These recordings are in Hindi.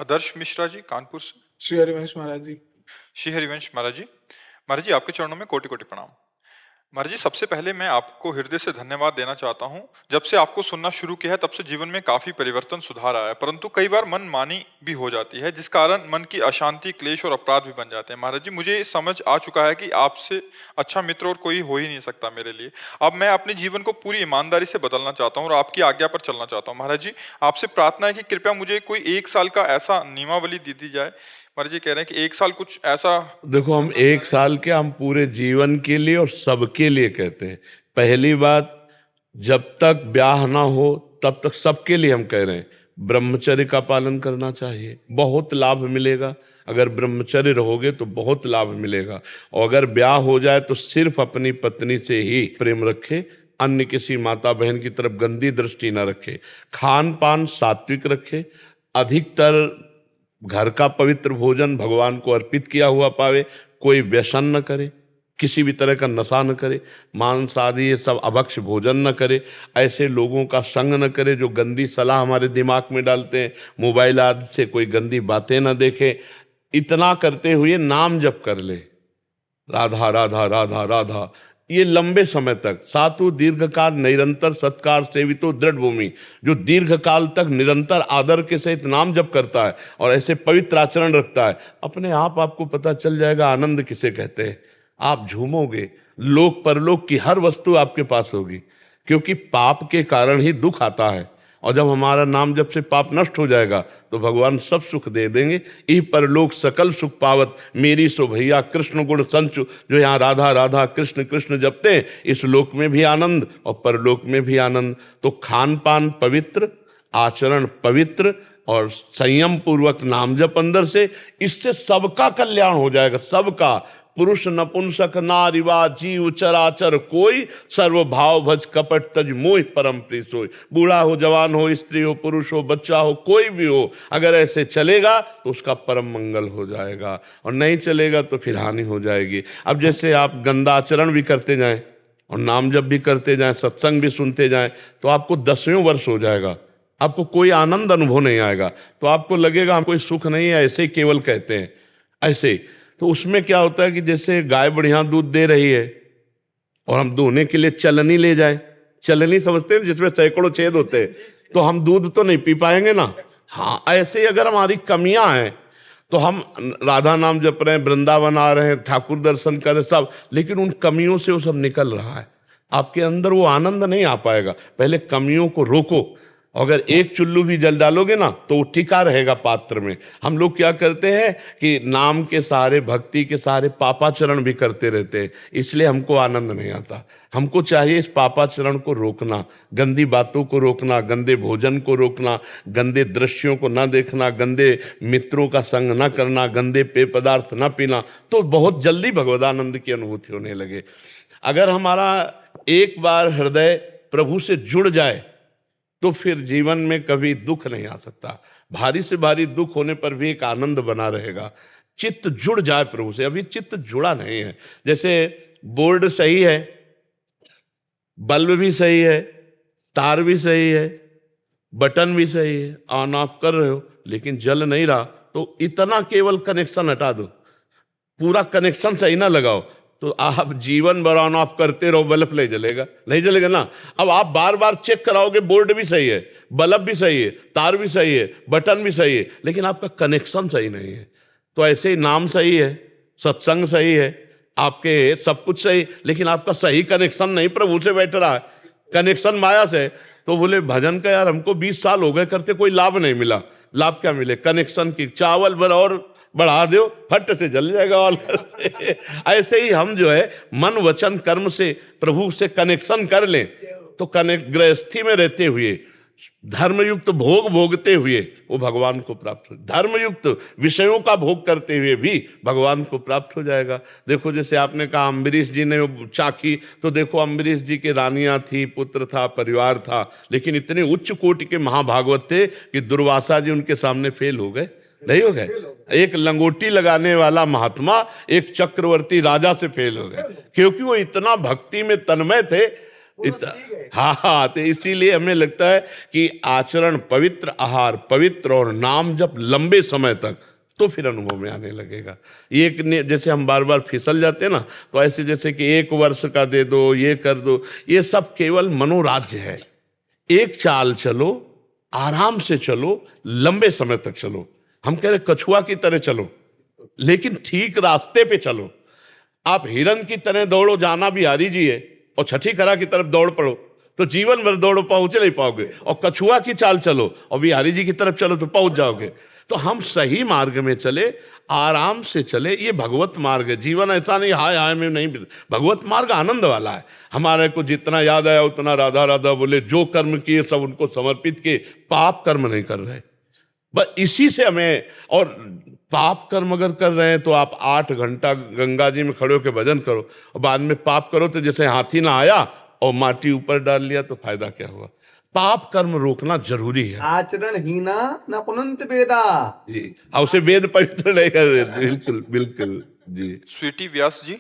आदर्श मिश्रा जी कानपुर से। श्री हरिवंश महाराज जी। श्री हरिवंश महाराज जी। महाराज जी आपके चरणों में कोटि कोटि प्रणाम। महाराज जी सबसे पहले मैं आपको हृदय से धन्यवाद देना चाहता हूं। जब से आपको सुनना शुरू किया है तब से जीवन में काफी परिवर्तन सुधार आया है, परंतु कई बार मन मानी भी हो जाती है जिस कारण मन की अशांति, क्लेश और अपराध भी बन जाते हैं। महाराज जी मुझे समझ आ चुका है कि आपसे अच्छा मित्र और कोई हो ही नहीं सकता मेरे लिए। अब मैं अपने जीवन को पूरी ईमानदारी से बदलना चाहता हूँ और आपकी आज्ञा पर चलना चाहता हूँ। महाराज जी आपसे प्रार्थना है कि कृपया मुझे कोई 1 साल का ऐसा नियमावली दे दी जाए। महाराज जी कह रहे हैं कि 1 साल कुछ ऐसा। देखो, हम 1 साल के, हम पूरे जीवन के लिए और सबके लिए कहते हैं। पहली बात, जब तक ब्याह ना हो तब तक सबके लिए हम कह रहे हैं ब्रह्मचर्य का पालन करना चाहिए, बहुत लाभ मिलेगा। अगर ब्रह्मचर्य रहोगे तो बहुत लाभ मिलेगा। और अगर ब्याह हो जाए तो सिर्फ अपनी पत्नी से ही प्रेम रखे, अन्य किसी माता बहन की तरफ गंदी दृष्टि ना रखे। खान पान सात्विक रखे, अधिकतर घर का पवित्र भोजन भगवान को अर्पित किया हुआ पावे, कोई व्यसन न करे, किसी भी तरह का नशा न करे, मांस आदि ये सब अभक्ष्य भोजन न करे, ऐसे लोगों का संग न करे जो गंदी सलाह हमारे दिमाग में डालते हैं, मोबाइल आदि से कोई गंदी बातें न देखे। इतना करते हुए नाम जप कर ले, राधा राधा राधा राधा, ये लंबे समय तक। सातु दीर्घकाल निरंतर सत्कार सेवितो दृढ़ भूमि, जो दीर्घकाल तक निरंतर आदर के सहित नाम जप करता है और ऐसे पवित्र आचरण रखता है, अपने आप आपको पता चल जाएगा आनंद किसे कहते हैं। आप झूमोगे, लोक परलोक की हर वस्तु आपके पास होगी, क्योंकि पाप के कारण ही दुख आता है। और जब हमारा नाम जब से पाप नष्ट हो जाएगा तो भगवान सब सुख दे देंगे। ई परलोक सकल सुख पावत, मेरी सो भैया कृष्ण गुण संचु। जो यहाँ राधा राधा कृष्ण कृष्ण जपते हैं, इस लोक में भी आनंद और परलोक में भी आनंद। तो खान पान पवित्र, आचरण पवित्र और संयम पूर्वक नाम जप अंदर से, इससे सबका कल्याण हो जाएगा, सबका। पुरुष नपुंसक नारीवा जीव चराचर कोई, सर्वभाव भज कपट तज मोह परम प्रिय सोई। बूढ़ा हो, जवान हो, स्त्री हो, पुरुष हो, बच्चा हो, कोई भी हो, अगर ऐसे चलेगा तो उसका परम मंगल हो जाएगा, और नहीं चलेगा तो फिर हानि हो जाएगी। अब जैसे आप गंदा आचरण भी करते जाएं और नाम जप भी करते जाएं, सत्संग भी सुनते जाएं, तो आपको 10वें वर्ष हो जाएगा, आपको कोई आनंद अनुभव नहीं आएगा। तो आपको लगेगा हम कोई सुख नहीं है, ऐसे ही केवल कहते हैं ऐसे। तो उसमें क्या होता है कि जैसे गाय बढ़िया दूध दे रही है और हम दोहने के लिए चलनी ले जाए, चलनी समझते हैं जिसमें सैकड़ों छेद होते हैं, तो हम दूध तो नहीं पी पाएंगे ना। हाँ, ऐसे ही अगर हमारी कमियां हैं तो हम राधा नाम जप रहे हैं, वृंदावन आ रहे हैं, ठाकुर दर्शन कर रहे सब, लेकिन उन कमियों से वो सब निकल रहा है, आपके अंदर वो आनंद नहीं आ पाएगा। पहले कमियों को रोको। अगर एक चुल्लू भी जल डालोगे ना तो वो टिका रहेगा पात्र में। हम लोग क्या करते हैं कि नाम के सहारे, भक्ति के सहारे पापाचरण भी करते रहते हैं, इसलिए हमको आनंद नहीं आता। हमको चाहिए इस पापाचरण को रोकना, गंदी बातों को रोकना, गंदे भोजन को रोकना, गंदे दृश्यों को ना देखना, गंदे मित्रों का संग ना करना, गंदे पेय पदार्थ ना पीना, तो बहुत जल्दी भगवदानंद की अनुभूति होने लगे। अगर हमारा एक बार हृदय प्रभु से जुड़ जाए तो फिर जीवन में कभी दुख नहीं आ सकता। भारी से भारी दुख होने पर भी एक आनंद बना रहेगा। चित्त जुड़ जाए प्रभु से। अभी चित्त जुड़ा नहीं है। जैसे बोर्ड सही है, बल्ब भी सही है, तार भी सही है, बटन भी सही है, ऑन ऑफ कर रहे हो, लेकिन जल नहीं रहा, तो इतना केवल कनेक्शन हटा दो, पूरा कनेक्शन सही ना लगाओ, तो आप जीवन भर ऑन ऑफ करते रहो, बल्ब नहीं जलेगा, नहीं जलेगा ना। अब आप बार बार चेक कराओगे, बोर्ड भी सही है, बल्ब भी सही है, तार भी सही है, बटन भी सही है, लेकिन आपका कनेक्शन सही नहीं है। तो ऐसे ही नाम सही है, सत्संग सही है, आपके सब कुछ सही, लेकिन आपका सही कनेक्शन नहीं प्रभु से बैठ रहा है, कनेक्शन माया से। तो बोले भजन का यार हमको 20 साल हो गए करते, कोई लाभ नहीं मिला। लाभ क्या मिले? कनेक्शन की चावल भर और बढ़ा दो, फट से जल जाएगा ऑल। ऐसे ही हम जो है मन वचन कर्म से प्रभु से कनेक्शन कर लें तो गृहस्थी में रहते हुए, धर्मयुक्त भोग भोगते हुए वो भगवान को प्राप्त हो, धर्मयुक्त विषयों का भोग करते हुए भी भगवान को प्राप्त हो जाएगा। देखो जैसे आपने कहा अम्बरीश जी ने वो चाखी, तो देखो अम्बरीश जी की रानियां थी, पुत्र था, परिवार था, लेकिन इतने उच्च कोटि के महाभागवत थे कि दुर्वासा जी उनके सामने फेल हो गए, नहीं हो गए। एक लंगोटी लगाने वाला महात्मा एक चक्रवर्ती राजा से फेल हो गए, क्योंकि वो इतना भक्ति में तन्मय थे। हाँ हाँ, तो इसीलिए हमें लगता है कि आचरण पवित्र, आहार पवित्र और नाम जप लंबे समय तक, तो फिर अनुभव में आने लगेगा। जैसे हम बार बार फिसल जाते हैं ना, तो ऐसे जैसे कि 1 वर्ष का दे दो, ये कर दो, ये सब केवल मनोराज्य है। एक चाल चलो, आराम से चलो, लंबे समय तक चलो। हम कह रहे कछुआ की तरह चलो, लेकिन ठीक रास्ते पे चलो। आप हिरन की तरह दौड़ो, जाना बिहारी जी है, और छठी करा की तरफ दौड़ पड़ो तो जीवन भर दौड़ो, पहुंच नहीं पाओगे। और कछुआ की चाल चलो और बिहारी जी की तरफ चलो तो पहुंच जाओगे। तो हम सही मार्ग में चले, आराम से चले, ये भगवत मार्ग है। जीवन ऐसा नहीं हाय हाय में नहीं, भगवत मार्ग आनंद वाला है। हमारे को जितना याद आया उतना राधा राधा बोले, जो कर्म किए सब उनको समर्पित किए, पाप कर्म नहीं कर रहे। बस इसी से हमें, और पाप कर्म अगर कर रहे हैं तो आप 8 घंटा गंगा जी में खड़े होकर भजन करो, और बाद में पाप करो तो जैसे हाथी ना आया और माटी ऊपर डाल लिया, तो फायदा क्या हुआ। पाप कर्म रोकना जरूरी है। आचरण हीना न पुनंत वेदा। जी, और उसे वेद पवित्र नहीं कर देते। बिल्कुल बिल्कुल जी। स्वीटी व्यास जी।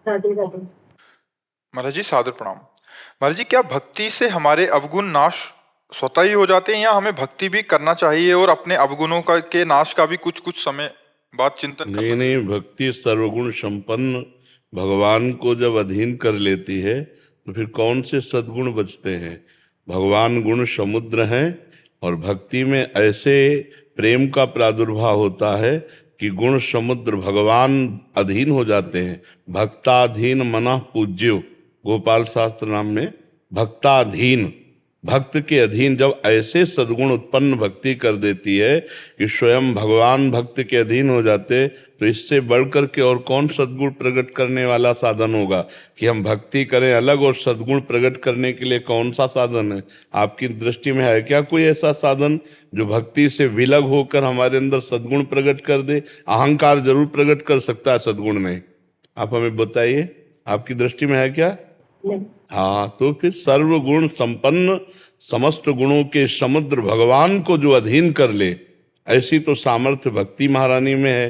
राधे राधे। महाराज जी सादर प्रणाम। महाराज जी, क्या भक्ति से हमारे अवगुण नाश स्वतः ही हो जाते हैं, या हमें भक्ति भी करना चाहिए और अपने अवगुणों का के नाश का भी कुछ कुछ समय बाद चिंतन करना? नहीं, भक्ति सर्वगुण संपन्न भगवान को जब अधीन कर लेती है तो फिर कौन से सद्गुण बचते हैं। भगवान गुण समुद्र हैं, और भक्ति में ऐसे प्रेम का प्रादुर्भाव होता है कि गुण समुद्र भगवान अधीन हो जाते हैं। भक्ताधीन मना पूज्यो, गोपाल शास्त्र नाम में भक्ताधीन, भक्त के अधीन जब ऐसे सद्गुण उत्पन्न भक्ति कर देती है कि स्वयं भगवान भक्त के अधीन हो जाते, तो इससे बढ़कर के और कौन सद्गुण प्रकट करने वाला साधन होगा कि हम भक्ति करें अलग, और सद्गुण प्रकट करने के लिए कौन सा साधन है। आपकी दृष्टि में है क्या कोई ऐसा साधन जो भक्ति से विलग होकर हमारे अंदर सद्गुण प्रकट कर दे? अहंकार जरूर प्रकट कर सकता है, सद्गुण नहीं। आप हमें बताइए, आपकी दृष्टि में है क्या? नहीं। हाँ, तो फिर सर्वगुण संपन्न समस्त गुणों के समुद्र भगवान को जो अधीन कर ले, ऐसी तो सामर्थ्य भक्ति महारानी में है।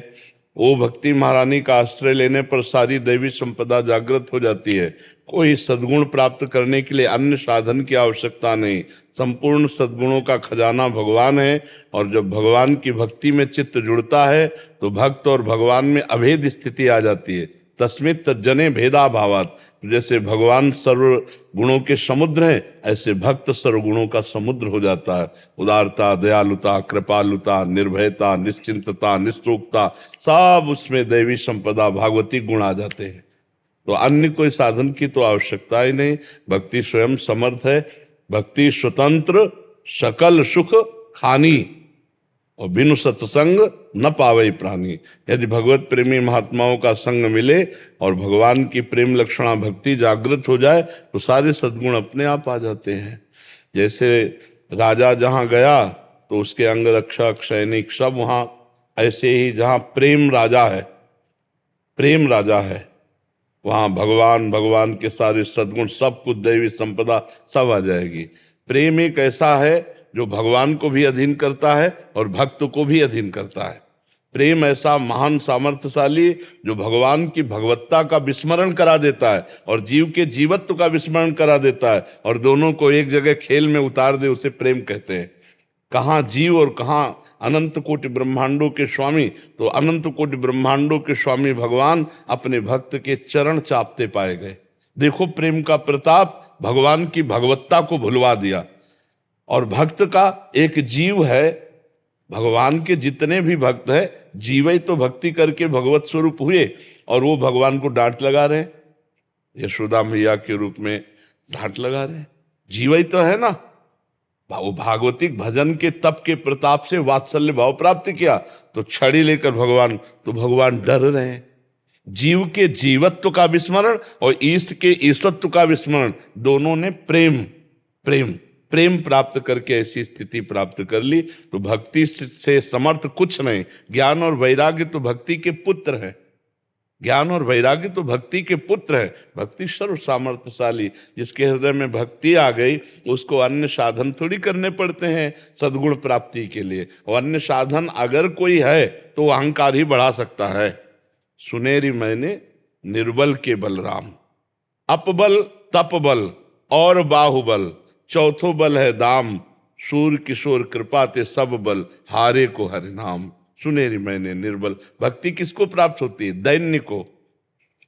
वो भक्ति महारानी का आश्रय लेने पर सारी दैवी संपदा जागृत हो जाती है। कोई सद्गुण प्राप्त करने के लिए अन्य साधन की आवश्यकता नहीं। संपूर्ण सद्गुणों का खजाना भगवान है, और जब भगवान की भक्ति में चित्त जुड़ता है तो भक्त और भगवान में अभेद स्थिति आ जाती है। तस्मित तज्जने भेदा भावात, जैसे भगवान सर्व गुणों के समुद्र हैं, ऐसे भक्त सर्व गुणों का समुद्र हो जाता है। उदारता, दयालुता, कृपालुता, निर्भयता, निश्चिंतता, निस्तोकता, सब उसमें दैवी संपदा भागवती गुण आ जाते हैं। तो अन्य कोई साधन की तो आवश्यकता ही नहीं। भक्ति स्वयं समर्थ है। भक्ति स्वतंत्र सकल सुख खानी, और बिनु सत्संग न पावे प्राणी। यदि भगवत प्रेमी महात्माओं का संग मिले और भगवान की प्रेम लक्षणा भक्ति जागृत हो जाए तो सारे सद्गुण अपने आप आ जाते हैं। जैसे राजा जहाँ गया तो उसके अंग रक्षक सैनिक सब वहाँ, ऐसे ही जहाँ प्रेम राजा है, प्रेम राजा है, वहाँ भगवान के सारे सद्गुण, सब कुछ दैवी संपदा सब आ जाएगी। प्रेम एक ऐसा है जो भगवान को भी अधीन करता है और भक्त को भी अधीन करता है। प्रेम ऐसा महान सामर्थ्यशाली जो भगवान की भगवत्ता का विस्मरण करा देता है और जीव के जीवत्व का विस्मरण करा देता है, और दोनों को एक जगह खेल में उतार दे, उसे प्रेम कहते हैं। कहाँ जीव और कहाँ अनंत कोटि ब्रह्मांडों के स्वामी, तो अनंत कोटि ब्रह्मांडों के स्वामी भगवान अपने भक्त के चरण चापते पाए गए। देखो प्रेम का प्रताप, भगवान की भगवत्ता को भुलवा दिया। और भक्त का एक जीव है, भगवान के जितने भी भक्त हैं जीव ही तो भक्ति करके भगवत स्वरूप हुए, और वो भगवान को डांट लगा रहे, यशोदा मैया के रूप में डांट लगा रहे। जीव ही तो है ना। वो भागवतिक भजन के तप के प्रताप से वात्सल्य भाव प्राप्त किया, तो छड़ी लेकर भगवान डर रहे हैं। जीव के जीवत्व का विस्मरण और ईश के ईश्वत्व का विस्मरण, दोनों ने प्रेम प्राप्त करके ऐसी स्थिति प्राप्त कर ली। तो भक्ति से समर्थ कुछ नहीं। ज्ञान और वैराग्य तो भक्ति के पुत्र है, ज्ञान और वैराग्य तो भक्ति के पुत्र है। भक्ति सर्व सामर्थ्यशाली, जिसके हृदय में भक्ति आ गई उसको अन्य साधन थोड़ी करने पड़ते हैं सद्गुण प्राप्ति के लिए। और अन्य साधन अगर कोई है तो अहंकार ही बढ़ा सकता है। सुनेरी मैंने निर्बल के बलराम, अपबल तप बल और बाहुबल, चौथो बल है दाम, सूर किशोर कृपा ते सब बल, हारे को हरि नाम, सुनेरी मैंने निर्बल। भक्ति किसको प्राप्त होती है? दैन्य को,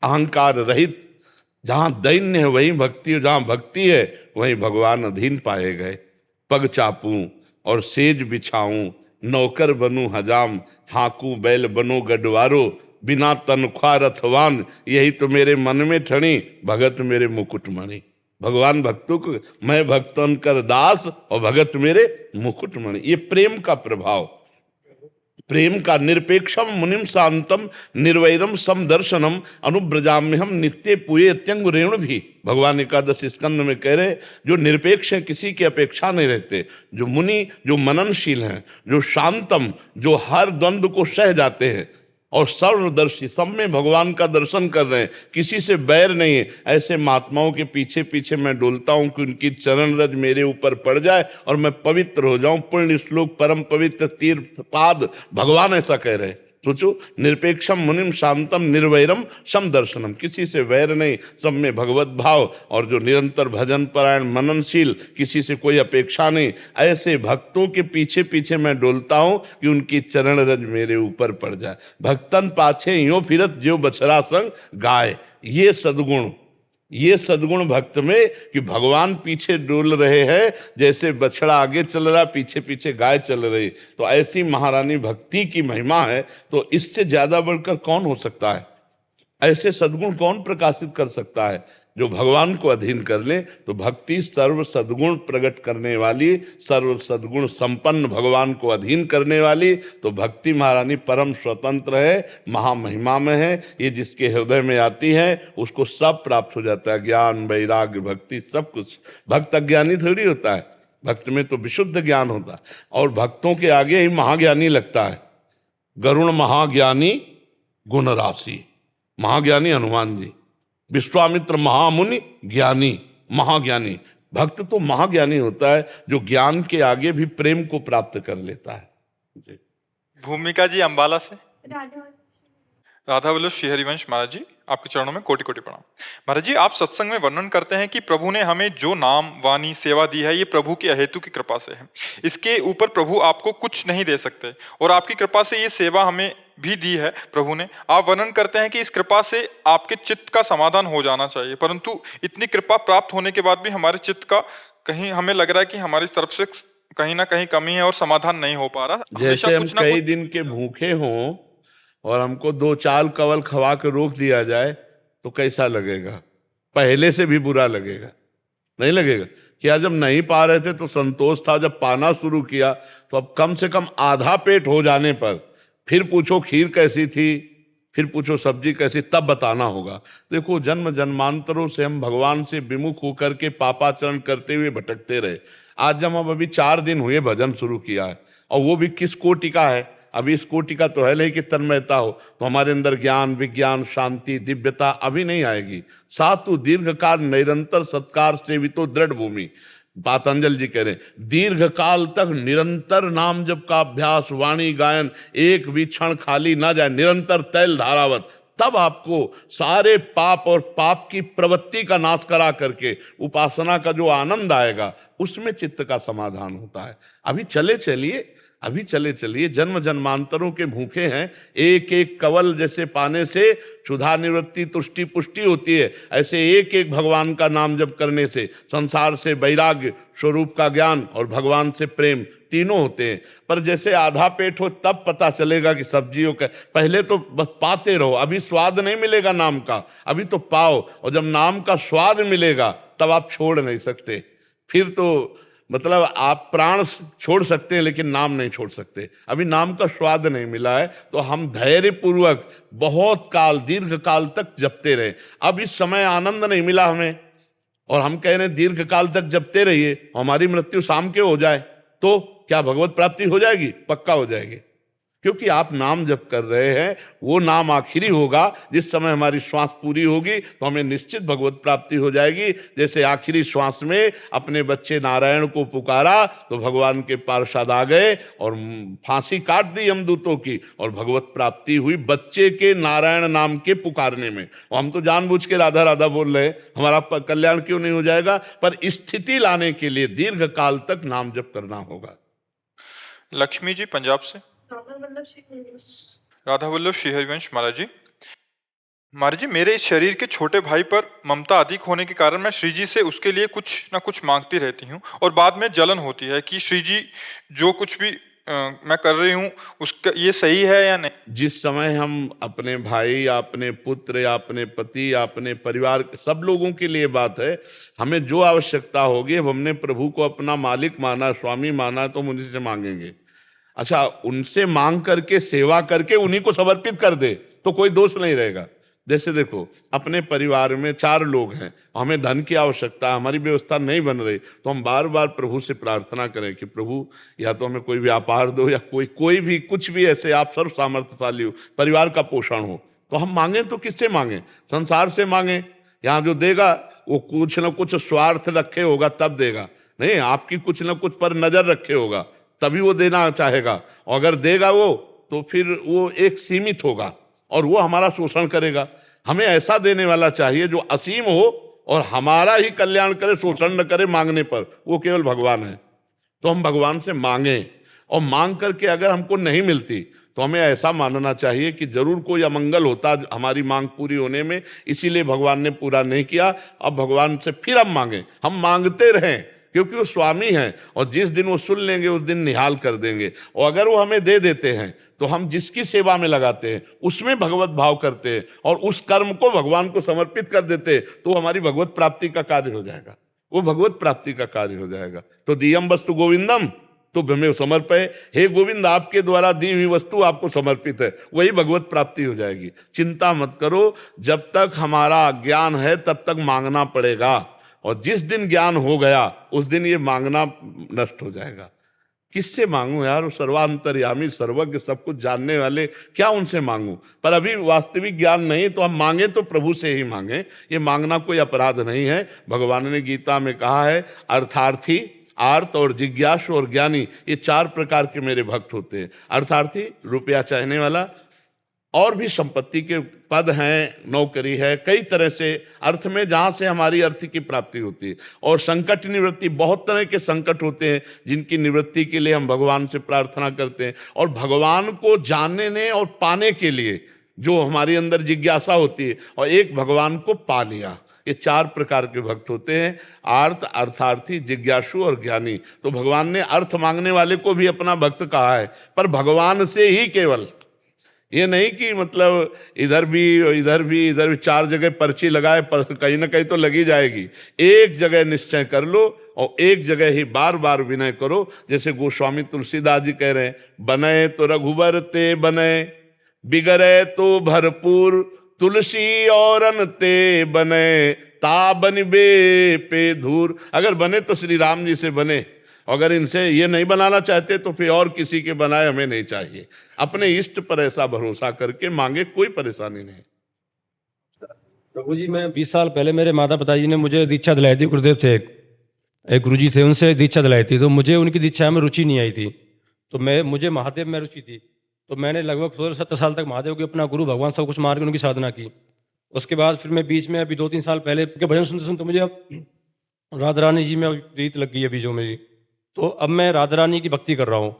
अहंकार रहित। जहां दैन्य है वहीं भक्ति, जहां भक्ति है वहीं भगवान अधीन पाए गए। पग चापूं और सेज बिछाऊं, नौकर बनूं हजाम, हाकू बैल बनो गडवारो, बिना तनख्वाह रथवान, यही तो मेरे मन में ठणी, भगत मेरे मुकुटमणि। भगवान भक्तों को, मैं भक्तन कर दास और भगत मेरे मुकुटमणि। ये प्रेम का प्रभाव, प्रेम का। निरपेक्षम मुनिम शांतम निर्वैरम समदर्शनम अनुब्रजाम्यहम नित्य पुए अत्यंग रेणु भी। भगवान एकादश स्कंद में कह रहे, जो निरपेक्ष हैं, किसी की अपेक्षा नहीं रहते, जो मुनि, जो मननशील हैं, जो शांतम, जो हर द्वंद्व को सह जाते हैं, और सर्वदर्शी, सब में भगवान का दर्शन कर रहे हैं, किसी से बैर नहीं है, ऐसे महात्माओं के पीछे पीछे मैं डोलता हूं कि उनकी चरण रज मेरे ऊपर पड़ जाए और मैं पवित्र हो जाऊं। पुण्य श्लोक परम पवित्र तीर्थ पाद, भगवान ऐसा कह रहे हैं। सोचो, निरपेक्षम मुनिम शांतम निर्वैरम समदर्शनम, किसी से वैर नहीं, सब में भगवत भाव, और जो निरंतर भजन परायण मननशील, किसी से कोई अपेक्षा नहीं, ऐसे भक्तों के पीछे पीछे मैं डोलता हूं कि उनकी चरण रज मेरे ऊपर पड़ जाए। भक्तन पाछे यो फिरत जो बछड़ा संग गाय, ये सद्गुण, ये सद्गुण भक्त में, कि भगवान पीछे डोल रहे हैं, जैसे बछड़ा आगे चल रहा, पीछे पीछे गाय चल रही। तो ऐसी महारानी भक्ति की महिमा है, तो इससे ज्यादा बढ़कर कौन हो सकता है? ऐसे सद्गुण कौन प्रकाशित कर सकता है? जो भगवान को अधीन कर ले। तो भक्ति सर्व सद्गुण प्रकट करने वाली, सर्व सद्गुण संपन्न, भगवान को अधीन करने वाली। तो भक्ति महारानी परम स्वतंत्र है, महामहिमा में है। ये जिसके हृदय में आती है उसको सब प्राप्त हो जाता है, ज्ञान, वैराग्य, भक्ति, सब कुछ। भक्त अज्ञानी थोड़ी होता है, भक्त में तो विशुद्ध ज्ञान होता है, और भक्तों के आगे ही महाज्ञानी लगता है। गरुण महाज्ञानी गुण राशि, महाज्ञानी हनुमान जी, विश्वामित्र महामुनि ज्ञानी, महाज्ञानी। भक्त तो महाज्ञानी होता है जो ज्ञान के आगे भी प्रेम को प्राप्त कर लेता है। भूमिका जी अंबाला से। राधा राधा वल्लभ श्री हरिवंश महाराज जी, आपके चरणों में कोटि कोटि प्रणाम। महाराज जी, आप सत्संग में वर्णन करते हैं कि प्रभु ने हमें जो नाम, वाणी, सेवा दी है, ये प्रभु की अहेतु की कृपा से है। इसके ऊपर प्रभु आपको कुछ नहीं दे सकते, और आपकी कृपा से ये सेवा हमें भी दी है प्रभु ने। आप वर्णन करते हैं कि इस कृपा से आपके चित्त का समाधान हो जाना चाहिए, परंतु इतनी कृपा प्राप्त होने के बाद भी हमारे चित्त का कहीं हमें लग रहा है कि हमारी तरफ से कहीं ना कहीं कमी है और समाधान नहीं हो पा रहा। जैसे हम कई दिन के भूखे हों और हमको 2 चाल कवल खवा के रोक दिया जाए तो कैसा लगेगा? पहले से भी बुरा लगेगा, नहीं लगेगा? क्या जब नहीं पा रहे थे तो संतोष था, जब पाना शुरू किया तो अब कम से कम आधा पेट हो जाने पर फिर पूछो खीर कैसी थी, फिर पूछो सब्जी कैसी, तब बताना होगा। देखो, जन्म जन्मांतरों से हम भगवान से विमुख होकर के पापाचरण करते हुए भटकते रहे। आज जब हम अभी 4 दिन हुए भजन शुरू किया है, और वो भी किस कोटि का है? अभी इस कोटि का तो है नहीं कि तन्मयता हो, तो हमारे अंदर ज्ञान, विज्ञान, शांति, दिव्यता अभी नहीं आएगी। सातु दीर्घ काल निरंतर सत्कार सेवितो दृढ़ भूमि, पातंजल जी कह रहे हैं, दीर्घ काल तक निरंतर नाम जप का अभ्यास, वाणी गायन, एक भी क्षण खाली ना जाए, निरंतर तैल धारावत, तब आपको सारे पाप और पाप की प्रवृत्ति का नाश करा करके उपासना का जो आनंद आएगा, उसमें चित्त का समाधान होता है। अभी चले चलिए, अभी चले चलिए, जन्म जन्मांतरों के भूखे हैं। एक एक कवल जैसे पाने से क्षुधा निवृत्ति, तुष्टि, पुष्टि होती है, ऐसे एक एक भगवान का नाम जप करने से संसार से वैराग्य, स्वरूप का ज्ञान और भगवान से प्रेम, तीनों होते हैं। पर जैसे आधा पेट हो तब पता चलेगा कि सब्जियों का, पहले तो बस पाते रहो, अभी स्वाद नहीं मिलेगा नाम का, अभी तो पाओ, और जब नाम का स्वाद मिलेगा तब आप छोड़ नहीं सकते। फिर तो मतलब आप प्राण छोड़ सकते हैं लेकिन नाम नहीं छोड़ सकते। अभी नाम का स्वाद नहीं मिला है, तो हम धैर्य पूर्वक बहुत काल, दीर्घ काल तक जपते रहे। अब इस समय आनंद नहीं मिला हमें, और हम कह रहे हैं दीर्घ काल तक जपते रहिए, हमारी मृत्यु शाम के हो जाए तो क्या भगवत प्राप्ति हो जाएगी? पक्का हो जाएगी, क्योंकि आप नाम जप कर रहे हैं, वो नाम आखिरी होगा। जिस समय हमारी श्वास पूरी होगी तो हमें निश्चित भगवत प्राप्ति हो जाएगी। जैसे आखिरी श्वास में अपने बच्चे नारायण को पुकारा तो भगवान के पार्षद आ गए और फांसी काट दी यमदूतों की, और भगवत प्राप्ति हुई बच्चे के नारायण नाम के पुकारने में। और हम तो जानबूझ के राधा राधा बोल रहे हैं, हमारा कल्याण क्यों नहीं हो जाएगा? पर स्थिति लाने के लिए दीर्घ काल तक नाम जप करना होगा। लक्ष्मी जी पंजाब से। राधा वल्लभ श्री हरिवंश महाराज जी। महाराज जी, मेरे इस शरीर के छोटे भाई पर ममता अधिक होने के कारण मैं श्री जी से उसके लिए कुछ ना कुछ मांगती रहती हूँ, और बाद में जलन होती है कि श्री जी जो कुछ भी मैं कर रही हूँ उसका ये सही है या नहीं। जिस समय हम अपने भाई या अपने पुत्र या अपने पति या अपने परिवार, सब लोगों के लिए बात है, हमें जो आवश्यकता होगी, अब हमने प्रभु को अपना मालिक माना, स्वामी माना, तो हम उन्हीं से मांगेंगे। अच्छा, उनसे मांग करके सेवा करके उन्हीं को समर्पित कर दे तो कोई दोष नहीं रहेगा। जैसे देखो, अपने परिवार में 4 लोग हैं, हमें धन की आवश्यकता, हमारी व्यवस्था नहीं बन रही, तो हम बार बार प्रभु से प्रार्थना करें कि प्रभु या तो हमें कोई व्यापार दो, या कोई भी कुछ भी ऐसे, आप सर्व सामर्थ्यशाली हो, परिवार का पोषण हो। तो हम मांगे तो किससे मांगे? संसार से मांगे। यहाँ जो देगा वो कुछ न कुछ स्वार्थ रखे होगा तब देगा, नहीं, आपकी कुछ न कुछ पर नजर रखे होगा तभी वो देना चाहेगा। और अगर देगा वो तो फिर वो एक सीमित होगा और वो हमारा शोषण करेगा। हमें ऐसा देने वाला चाहिए जो असीम हो और हमारा ही कल्याण करे, शोषण न करे मांगने पर। वो केवल भगवान है। तो हम भगवान से मांगें, और मांग करके अगर हमको नहीं मिलती तो हमें ऐसा मानना चाहिए कि जरूर कोई अमंगल होता हमारी मांग पूरी होने में, इसीलिए भगवान ने पूरा नहीं किया। अब भगवान से फिर हम मांगें, हम मांगते रहें, क्योंकि वो स्वामी हैं, और जिस दिन वो सुन लेंगे उस दिन निहाल कर देंगे। और अगर वो हमें दे देते हैं तो हम जिसकी सेवा में लगाते हैं उसमें भगवत भाव करते हैं और उस कर्म को भगवान को समर्पित कर देते हैं, तो हमारी भगवत प्राप्ति का कार्य हो जाएगा, वो भगवत प्राप्ति का कार्य हो जाएगा। तो दियम वस्तु गोविंदम तो भ्रमे समर्पय, हे गोविंद, आपके द्वारा दी हुई वस्तु आपको समर्पित है, वही भगवत प्राप्ति हो जाएगी। चिंता मत करो, जब तक हमारा ज्ञान है तब तक मांगना पड़ेगा, और जिस दिन ज्ञान हो गया उस दिन ये मांगना नष्ट हो जाएगा। किससे मांगूं यार? वो सर्वांतर्यामी, सर्वज्ञ, सब कुछ जानने वाले, क्या उनसे मांगूं? पर अभी वास्तविक ज्ञान नहीं, तो हम मांगे तो प्रभु से ही मांगे। ये मांगना कोई अपराध नहीं है। भगवान ने गीता में कहा है, अर्थार्थी, आर्त और जिज्ञासु और ज्ञानी, ये 4 प्रकार के मेरे भक्त होते हैं। अर्थार्थी, रुपया चाहने वाला, और भी संपत्ति के पद हैं, नौकरी है, कई तरह से अर्थ में जहाँ से हमारी अर्थ की प्राप्ति होती है। और संकट निवृत्ति, बहुत तरह के संकट होते हैं जिनकी निवृत्ति के लिए हम भगवान से प्रार्थना करते हैं। और भगवान को जानने और पाने के लिए जो हमारे अंदर जिज्ञासा होती है, और एक भगवान को पा लिया, ये 4 प्रकार के भक्त होते हैं, आर्त, अर्थार्थी, जिज्ञासु और ज्ञानी। तो भगवान ने अर्थ मांगने वाले को भी अपना भक्त कहा है, पर भगवान से ही केवल, ये नहीं कि मतलब इधर भी 4 जगह पर्ची लगाए, कहीं ना कहीं तो लगी जाएगी। एक जगह निश्चय कर लो और एक जगह ही बार बार विनय करो। जैसे गोस्वामी तुलसीदास जी कह रहे हैं, बने तो रघुबर ते बने, बिगड़े तो भरपूर, तुलसी और अनते बने, ता बनबे पे धूर। अगर बने तो श्री राम जी से बने, अगर इनसे ये नहीं बनाना चाहते तो फिर और किसी के बनाए हमें नहीं चाहिए। अपने इष्ट पर ऐसा भरोसा करके मांगे, कोई परेशानी नहीं। प्रभु जी, मैं 20 साल पहले मेरे माता पिताजी ने मुझे दीक्षा दिलाई थी। गुरुदेव थे, एक गुरुजी थे, उनसे दीक्षा दिलाई थी। तो मुझे उनकी दीक्षा में रुचि नहीं आई थी, तो मुझे महादेव में रुचि थी। तो मैंने लगभग 16-17 साल तक महादेव को अपना गुरु भगवान सब कुछ मान के उनकी साधना की। उसके बाद फिर मैं बीच में अभी 2-3 साल पहले के भजन सुनते सुनते मुझे अब राधा रानी जी में प्रीत लग गई अभी जो मेरी, तो अब मैं राधा रानी की भक्ति कर रहा हूँ।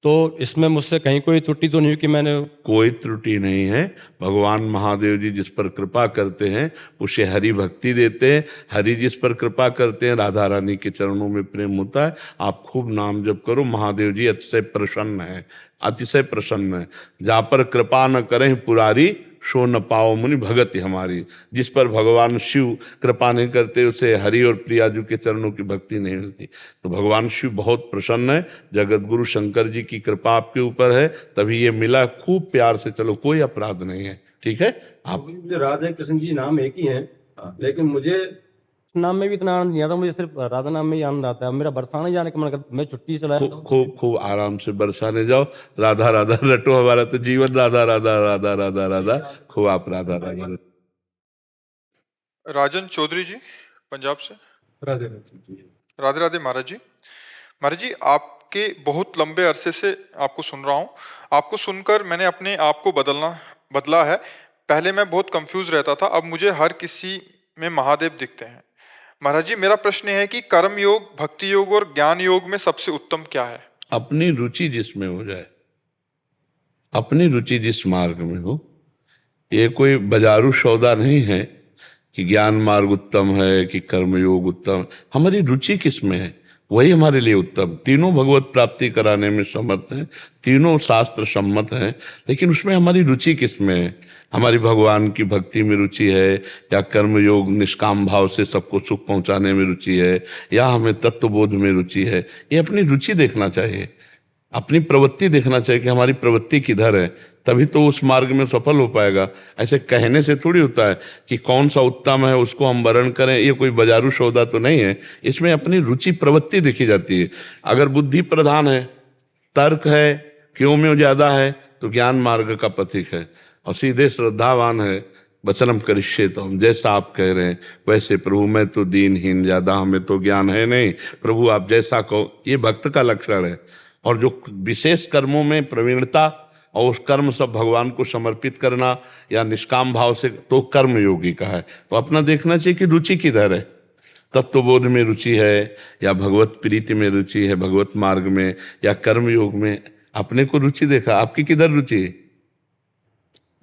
तो इसमें मुझसे कहीं कोई त्रुटि तो नहीं हुई कि मैंने? कोई त्रुटि नहीं है। भगवान महादेव जी जिस पर कृपा करते हैं उसे हरि भक्ति देते हैं। हरि जिस पर कृपा करते हैं, राधा रानी के चरणों में प्रेम होता है। आप खूब नाम जप करो, महादेव जी अतिशय प्रसन्न है, अतिशय प्रसन्न है। जहाँ पर कृपा न करें पुरारी, सो न पाओ मुनि भगति हमारी। जिस पर भगवान शिव कृपा नहीं करते उसे हरि और प्रियाजू के चरणों की भक्ति नहीं मिलती। तो भगवान शिव बहुत प्रसन्न है। जगत गुरु शंकर जी की कृपा आपके ऊपर है, तभी ये मिला। खूब प्यार से चलो, कोई अपराध नहीं है, ठीक है। आप मुझे राधा कृष्ण जी नाम एक ही हैं, लेकिन मुझे कृष्ण नाम में भी इतना आनंद नहीं आता, मुझे सिर्फ राधा नाम में ही आनंद आता है। मेरा बरसाने जाने का मन करता, मैं छुट्टी से लाया खूब खूब खूब आराम से बरसाने जाओ, राधा राधा रटो, हमारा तो जीवन राधा राधा राधा राधा राधा, खूब आप राधा राधा रटो। राजन चौधरी जी पंजाब से। राधे राधे जी। राधे राधे महाराज जी। महाराज जी, आपके बहुत लंबे अरसे से आपको सुन रहा हूँ। आपको सुनकर मैंने अपने आप को बदला है। पहले मैं बहुत कंफ्यूज रहता था, अब मुझे हर किसी में महादेव दिखते हैं। महाराज जी, मेरा प्रश्न है कि कर्म योग, भक्ति योग और ज्ञान योग में सबसे उत्तम क्या है? अपनी रुचि जिसमें हो जाए, अपनी रुचि जिस मार्ग में हो। ये कोई बाजारू सौदा नहीं है कि ज्ञान मार्ग उत्तम है कि कर्म योग उत्तम। हमारी रुचि किस में है वही हमारे लिए उत्तम। तीनों भगवत प्राप्ति कराने में समर्थ हैं, तीनों शास्त्र सम्मत हैं, लेकिन उसमें हमारी रुचि किस में है। हमारी भगवान की भक्ति में रुचि है, या कर्म योग निष्काम भाव से सबको सुख पहुंचाने में रुचि है, या हमें तत्वबोध में रुचि है। ये अपनी रुचि देखना चाहिए, अपनी प्रवृत्ति देखना चाहिए कि हमारी प्रवृत्ति किधर है, तभी तो उस मार्ग में सफल हो पाएगा। ऐसे कहने से थोड़ी होता है कि कौन सा उत्तम है उसको हम वर्ण करें, ये कोई बाजारू सौदा तो नहीं है। इसमें अपनी रुचि प्रवृत्ति देखी जाती है। अगर बुद्धि प्रधान है, तर्क है, क्यों में ज्यादा है, तो ज्ञान मार्ग का पथिक है। और सीधे श्रद्धावान है, वचनम करिष्ये तो हम, जैसा आप कह रहे हैं वैसे प्रभु, मैं तो दीनहीन, ज्यादा हमें तो ज्ञान है नहीं, प्रभु आप जैसा कहो, ये भक्त का लक्षण है। और जो विशेष कर्मों में प्रवीणता और उस कर्म सब भगवान को समर्पित करना या निष्काम भाव से, तो कर्म योगी का है। तो अपना देखना चाहिए कि रुचि किधर है। तत्वबोध में रुचि है, या भगवत प्रीति में रुचि है, भगवत मार्ग में या कर्म योग में। अपने को रुचि देखा, आपकी किधर रुचि है?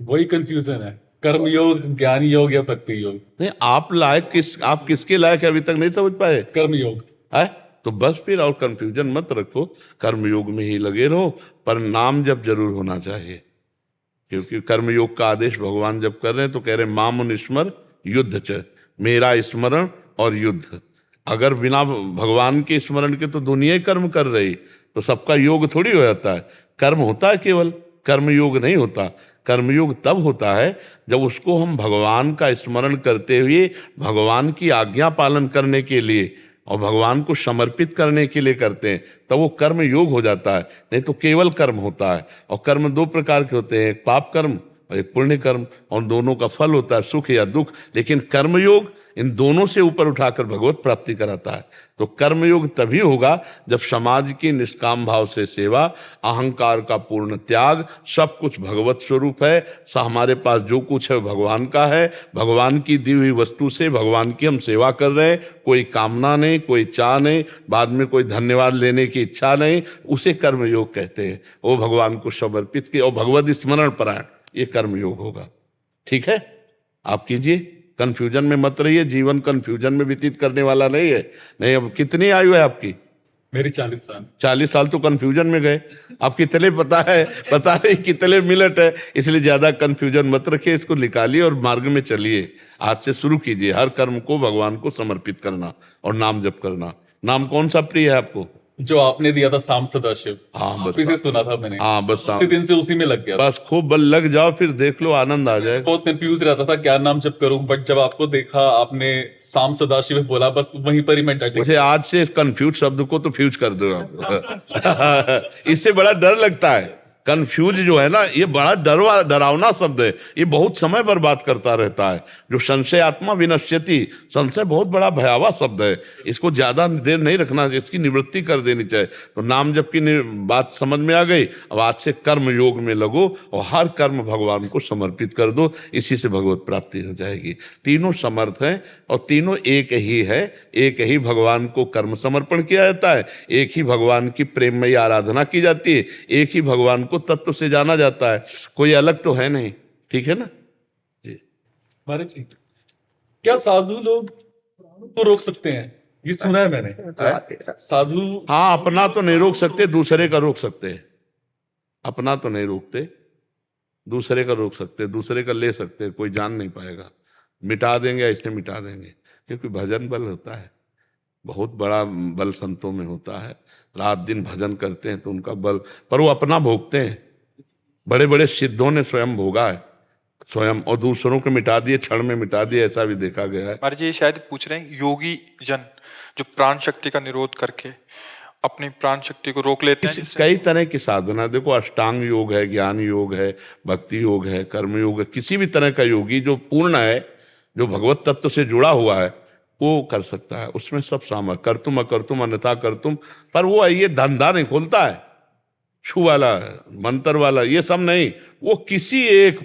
वही कंफ्यूजन है, कर्म योग, ज्ञान योग या भक्ति योग। नहीं, आप किसके लायक है अभी तक नहीं समझ पाए? कर्म योग है तो बस फिर और कंफ्यूजन मत रखो, कर्म योग में ही लगे रहो, पर नाम जब जरूर होना चाहिए। क्योंकि कर्म योग का आदेश भगवान जब कर रहे हैं तो कह रहे हैं माम स्मर युद्ध च, मेरा स्मरण और युद्ध। अगर बिना भगवान के स्मरण के तो दुनिया ही कर्म कर रही, तो सबका योग थोड़ी हो जाता है। कर्म होता है केवल, कर्म योग नहीं होता। कर्मयोग तब होता है जब उसको हम भगवान का स्मरण करते हुए भगवान की आज्ञा पालन करने के लिए और भगवान को समर्पित करने के लिए करते हैं, तब वो कर्म योग हो जाता है। नहीं तो केवल कर्म होता है। और कर्म दो प्रकार के होते हैं, एक पाप कर्म और एक पुण्य कर्म, और दोनों का फल होता है सुख या दुख। लेकिन कर्मयोग इन दोनों से ऊपर उठाकर भगवत प्राप्ति कराता है। तो कर्मयोग तभी होगा जब समाज की निष्काम भाव से सेवा, अहंकार का पूर्ण त्याग, सब कुछ भगवत स्वरूप है। हमारे पास जो कुछ है भगवान का है, भगवान की दी हुई वस्तु से भगवान की हम सेवा कर रहे हैं, कोई कामना नहीं, कोई चाह नहीं, बाद में कोई धन्यवाद लेने की इच्छा नहीं, उसे कर्मयोग कहते हैं। वो भगवान को समर्पित किए और भगवत स्मरण परायण, ये कर्मयोग होगा। ठीक है, आप कीजिए, कंफ्यूजन में मत रहिए। जीवन कंफ्यूजन में व्यतीत करने वाला नहीं है। नहीं, अब कितनी आयु है आपकी? मेरी 40 साल। 40 साल तो कंफ्यूजन में गए। अब कितने पता नहीं कितने मिनट है, इसलिए ज्यादा कंफ्यूजन मत रखिए, इसको निकालिए और मार्ग में चलिए। आज से शुरू कीजिए हर कर्म को भगवान को समर्पित करना और नाम जप करना। नाम कौन सा प्रिय है आपको? जो आपने दिया था शाम सदाशिव, हाँ बस, इसे सुना था मैंने। हाँ बस, उसी दिन से उसी में लग गया। बस खूब बल लग जाओ, फिर देख लो आनंद आ जाएगा। बहुत कंफ्यूज रहता था क्या नाम जप करूं, बट जब आपको देखा, आपने शाम सदाशिव बोला, बस वहीं पर ही मैं डट मुझे आज से कंफ्यूज शब्द को तो फ्यूज कर दो आप। इससे बड़ा डर लगता है। कंफ्यूज जो है ना, ये बड़ा डरावना शब्द है। ये बहुत समय बर्बाद करता रहता है। जो संशय आत्मा विनश्यति, संशय बहुत बड़ा भयावह शब्द है। इसको ज्यादा देर नहीं रखना, इसकी निवृत्ति कर देनी चाहिए। तो नाम जप की बात समझ में आ गई। अब आज से कर्म योग में लगो और हर कर्म भगवान को समर्पित कर दो, इसी से भगवत प्राप्ति हो जाएगी। तीनों समर्थ हैं और तीनों एक ही है। एक ही भगवान को कर्म समर्पण किया जाता है, एक ही भगवान की प्रेममयी आराधना की जाती है, एक ही भगवान को तत्व से जाना जाता है। कोई अलग तो है नहीं। ठीक है ना जी? महाराज जी, क्या साधु लोग तो रोक सकते हैं? ये सुना है मैंने। साधु, हाँ, अपना तो नहीं रोक सकते, दूसरे का रोक सकते हैं। अपना तो नहीं रोकते, दूसरे का रोक सकते, दूसरे का ले सकते। कोई जान नहीं पाएगा, मिटा देंगे, ऐसे मिटा देंगे। क्योंकि भजन बल होता है, बहुत बड़ा बल संतों में होता है। रात दिन भजन करते हैं तो उनका बल, पर वो अपना भोगते हैं। बड़े बड़े सिद्धों ने स्वयं भोगा है, स्वयं और दूसरों को मिटा दिए, क्षण में मिटा दिए, ऐसा भी देखा गया है। महाराज जी शायद पूछ रहे हैं योगी जन जो प्राण शक्ति का निरोध करके अपनी प्राण शक्ति को रोक लेते हैं जिससे कई तरह की साधना, देखो अष्टांग योग है, ज्ञान योग है, भक्ति योग है, कर्म योग है, किसी भी तरह का योगी जो पूर्ण है, जो भगवत तत्व से जुड़ा हुआ है, वो कर सकता है। उसमें सब शामिल, करतुम अकर्तुम अन्यथा करतुम, पर वो ये धंधा नहीं खोलता है, छू वाला मंत्र वाला ये सब नहीं, वो किसी एक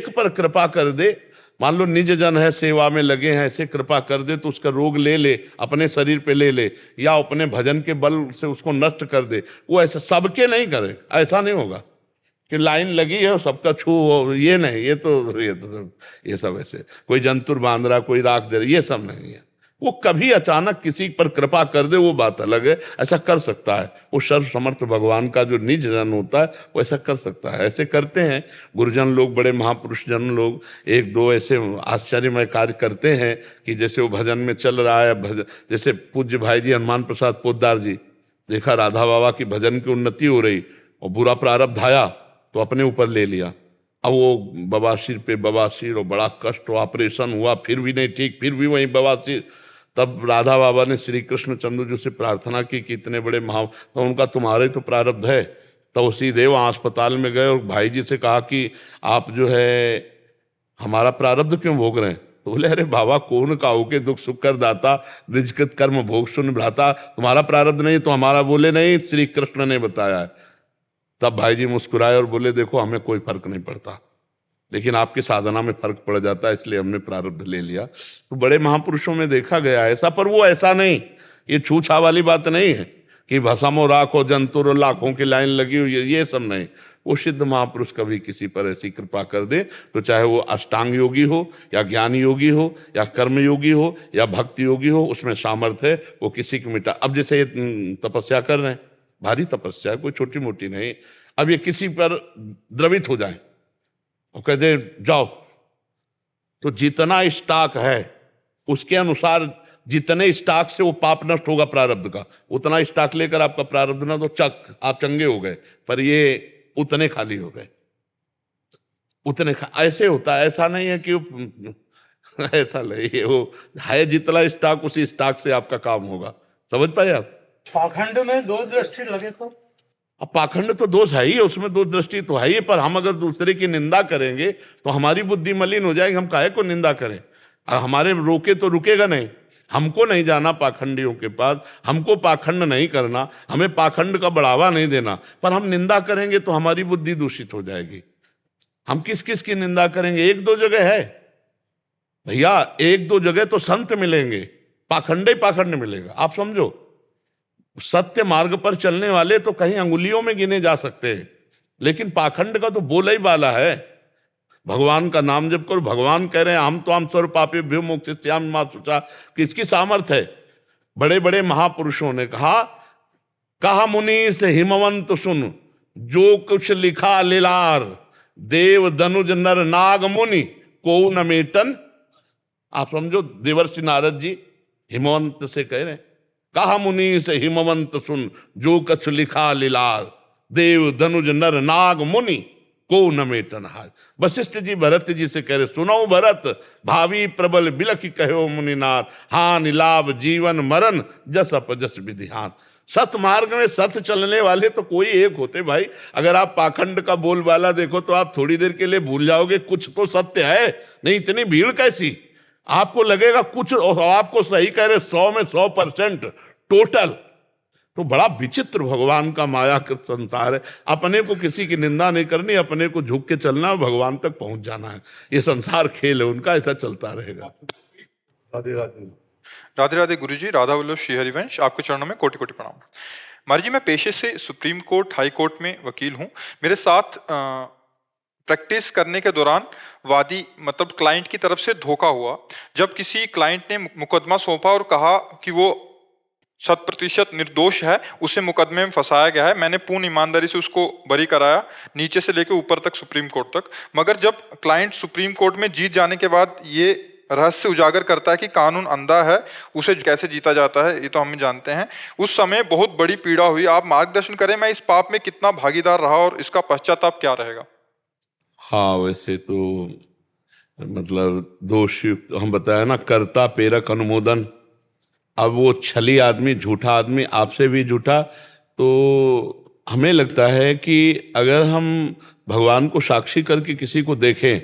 पर कृपा कर दे। मान लो निज जन है, सेवा में लगे हैं, ऐसे कृपा कर दे तो उसका रोग ले अपने शरीर पे ले या अपने भजन के बल से उसको नष्ट कर दे। वो ऐसा सबके नहीं करे, ऐसा नहीं होगा कि लाइन लगी है और सबका छू हो, ये नहीं, ये सब ऐसे कोई जंतुर बांध रहा, कोई राख दे रहा, ये सब नहीं है। वो कभी अचानक किसी पर कृपा कर दे, वो बात अलग है, ऐसा कर सकता है। वो सर्व समर्थ भगवान का जो निज जन होता है वो ऐसा कर सकता है, ऐसे करते हैं गुरुजन लोग, बड़े महापुरुष जन लोग, एक दो ऐसे आश्चर्यमय कार्य करते हैं कि जैसे वो भजन में चल रहा है, भजन जैसे पूज्य भाई जी हनुमान प्रसाद पोद्दार जी, देखा राधा बाबा की भजन की उन्नति हो रही और बुरा प्रारब्ध आया तो अपने ऊपर ले लिया। अब वो बवासीर पे बवासीर और बड़ा कष्ट, ऑपरेशन हुआ फिर भी नहीं ठीक, फिर भी वहीं बवासीर। तब राधा बाबा ने श्री कृष्ण चंद्र जी से प्रार्थना की कि इतने बड़े महा, तो उनका तुम्हारे तो प्रारब्ध है। तो उसी देव अस्पताल में गए और भाई जी से कहा कि आप जो है हमारा प्रारब्ध क्यों भोग रहे हैं? तो बोले अरे बाबा कौन काहू के दुख सुख कर दाता, निजकृत कर्म भोग सुन भ्राता, तुम्हारा प्रारब्ध नहीं तो हमारा। बोले नहीं, श्री कृष्ण ने बताया है। तब भाई जी मुस्कुराए और बोले देखो हमें कोई फर्क नहीं पड़ता, लेकिन आपकी साधना में फर्क पड़ जाता है, इसलिए हमने प्रारब्ध ले लिया। तो बड़े महापुरुषों में देखा गया ऐसा, पर वो ऐसा नहीं, ये छूछा वाली बात नहीं है कि भस्मो राखो जंतुर लाखों की लाइन लगी हुई है, ये सब नहीं। वो सिद्ध महापुरुष कभी किसी पर ऐसी कृपा कर दे तो चाहे वो अष्टांग योगी हो या ज्ञान योगी हो या कर्म योगी हो या भक्ति योगी हो, उसमें सामर्थ्य है, वो किसी को मिटा। अब जैसे ये तपस्या कर रहे हैं, भारी तपस्या, कोई छोटी मोटी नहीं। अब ये किसी पर द्रवित हो जाए और कह दे जाओ, तो जितना स्टॉक है उसके अनुसार, जितने स्टॉक से वो पाप नष्ट होगा प्रारब्ध का, उतना स्टॉक लेकर आपका प्रारब्ध ना तो चक आप चंगे हो गए, पर ये उतने खाली हो गए, उतने ऐसे होता है। ऐसा नहीं है कि ऐसा नहीं, वो है जितना स्टॉक उसी स्टॉक से आपका काम होगा। समझ पाए आप? पाखंड में दो दृष्टि लगे तो अब पाखंड तो दोष है ही, उसमें दो दृष्टि तो है ही, पर हम अगर दूसरे की निंदा करेंगे तो हमारी बुद्धि मलिन हो जाएगी। हम काहे को निंदा करें? हमारे रोके तो रुकेगा नहीं। हमको नहीं जाना पाखंडियों के पास, हमको पाखंड नहीं करना, हमें पाखंड का बढ़ावा नहीं देना, पर हम निंदा करेंगे तो हमारी बुद्धि दूषित हो जाएगी। हम किस किस की निंदा करेंगे? एक दो जगह है भैया, एक दो जगह तो संत मिलेंगे, पाखंड ही पाखंड मिलेगा। आप समझो, सत्य मार्ग पर चलने वाले तो कहीं अंगुलियों में गिने जा सकते हैं, लेकिन पाखंड का तो बोला ही वाला है। भगवान का नाम जप करो, भगवान कह रहे हैं हम तो हम स्वरूप पापी भ्यो मोक्षिष्यामि मा शुचा। किसकी सामर्थ है? बड़े बड़े महापुरुषों ने कहा मुनि से हिमवंत सुन, जो कुछ लिखा लीलार, देव दनुज नर नाग मुनि को न मेटन। आप समझो, देवर्षि नारद जी हिमवंत से कह रहे हैं, कहा मुनि से हिमवंत सुन, जो कछ लिखा लीलार, देव धनुज नर नाग मुनि को न मेटन हार। वशिष्ठ जी भरत जी से कह रहे, सुनो भरत भावी प्रबल बिलख कहो मुनिनाथ, हान लाभ जीवन मरण जस अपजस विधिहान। सत मार्ग में सत चलने वाले तो कोई एक होते भाई। अगर आप पाखंड का बोलबाला देखो तो आप थोड़ी देर के लिए भूल जाओगे कुछ तो सत्य है, नहीं इतनी भीड़ कैसी। आपको लगेगा कुछ, आपको सही कह रहे 100 में 100% टोटल। तो बड़ा विचित्र भगवान का मायाकृत संसार है। अपने को किसी की निंदा नहीं करनी, अपने को झुक के चलना, भगवान तक पहुंच जाना है। ये संसार खेल है उनका, ऐसा चलता रहेगा। राधे राधे। राधे राधे गुरुजी, राधा वल्लभ श्री हरिवंश, आपके चरणों में कोटि कोटि प्रणाम। महाराज जी, मैं पेशे से सुप्रीम कोर्ट, हाई कोर्ट में वकील हूँ। मेरे साथ प्रैक्टिस करने के दौरान वादी मतलब क्लाइंट की तरफ से धोखा हुआ। जब किसी क्लाइंट ने मुकदमा सौंपा और कहा कि वो 100% निर्दोष है, उसे मुकदमे में फंसाया गया है, मैंने पूर्ण ईमानदारी से उसको बरी कराया, नीचे से लेकर ऊपर तक, सुप्रीम कोर्ट तक। मगर जब क्लाइंट सुप्रीम कोर्ट में जीत जाने के बाद ये रहस्य उजागर करता है कि कानून अंधा है, उसे कैसे जीता जाता है, ये तो हम जानते हैं। उस समय बहुत बड़ी पीड़ा हुई। आप मार्गदर्शन करें, मैं इस पाप में कितना भागीदार रहा और इसका पश्चाताप क्या रहेगा? हाँ, वैसे तो मतलब दोषी हम बताया ना, कर्ता प्रेरक अनुमोदन। अब वो छली आदमी, झूठा आदमी, आपसे भी झूठा, तो हमें लगता है कि अगर हम भगवान को साक्षी करके किसी को देखें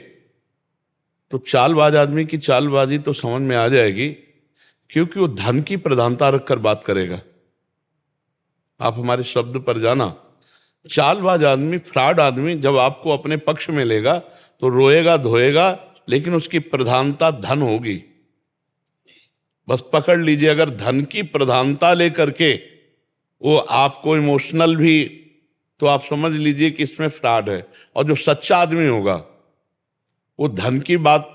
तो चालबाज आदमी की चालबाजी तो समझ में आ जाएगी, क्योंकि वो धन की प्रधानता रखकर बात करेगा। आप हमारे शब्द पर जाना, चालबाज आदमी, फ्रॉड आदमी जब आपको अपने पक्ष में लेगा तो रोएगा धोएगा, लेकिन उसकी प्रधानता धन होगी। बस पकड़ लीजिए, अगर धन की प्रधानता लेकर के वो आपको इमोशनल भी, तो आप समझ लीजिए कि इसमें फ्रॉड है। और जो सच्चा आदमी होगा वो धन की बात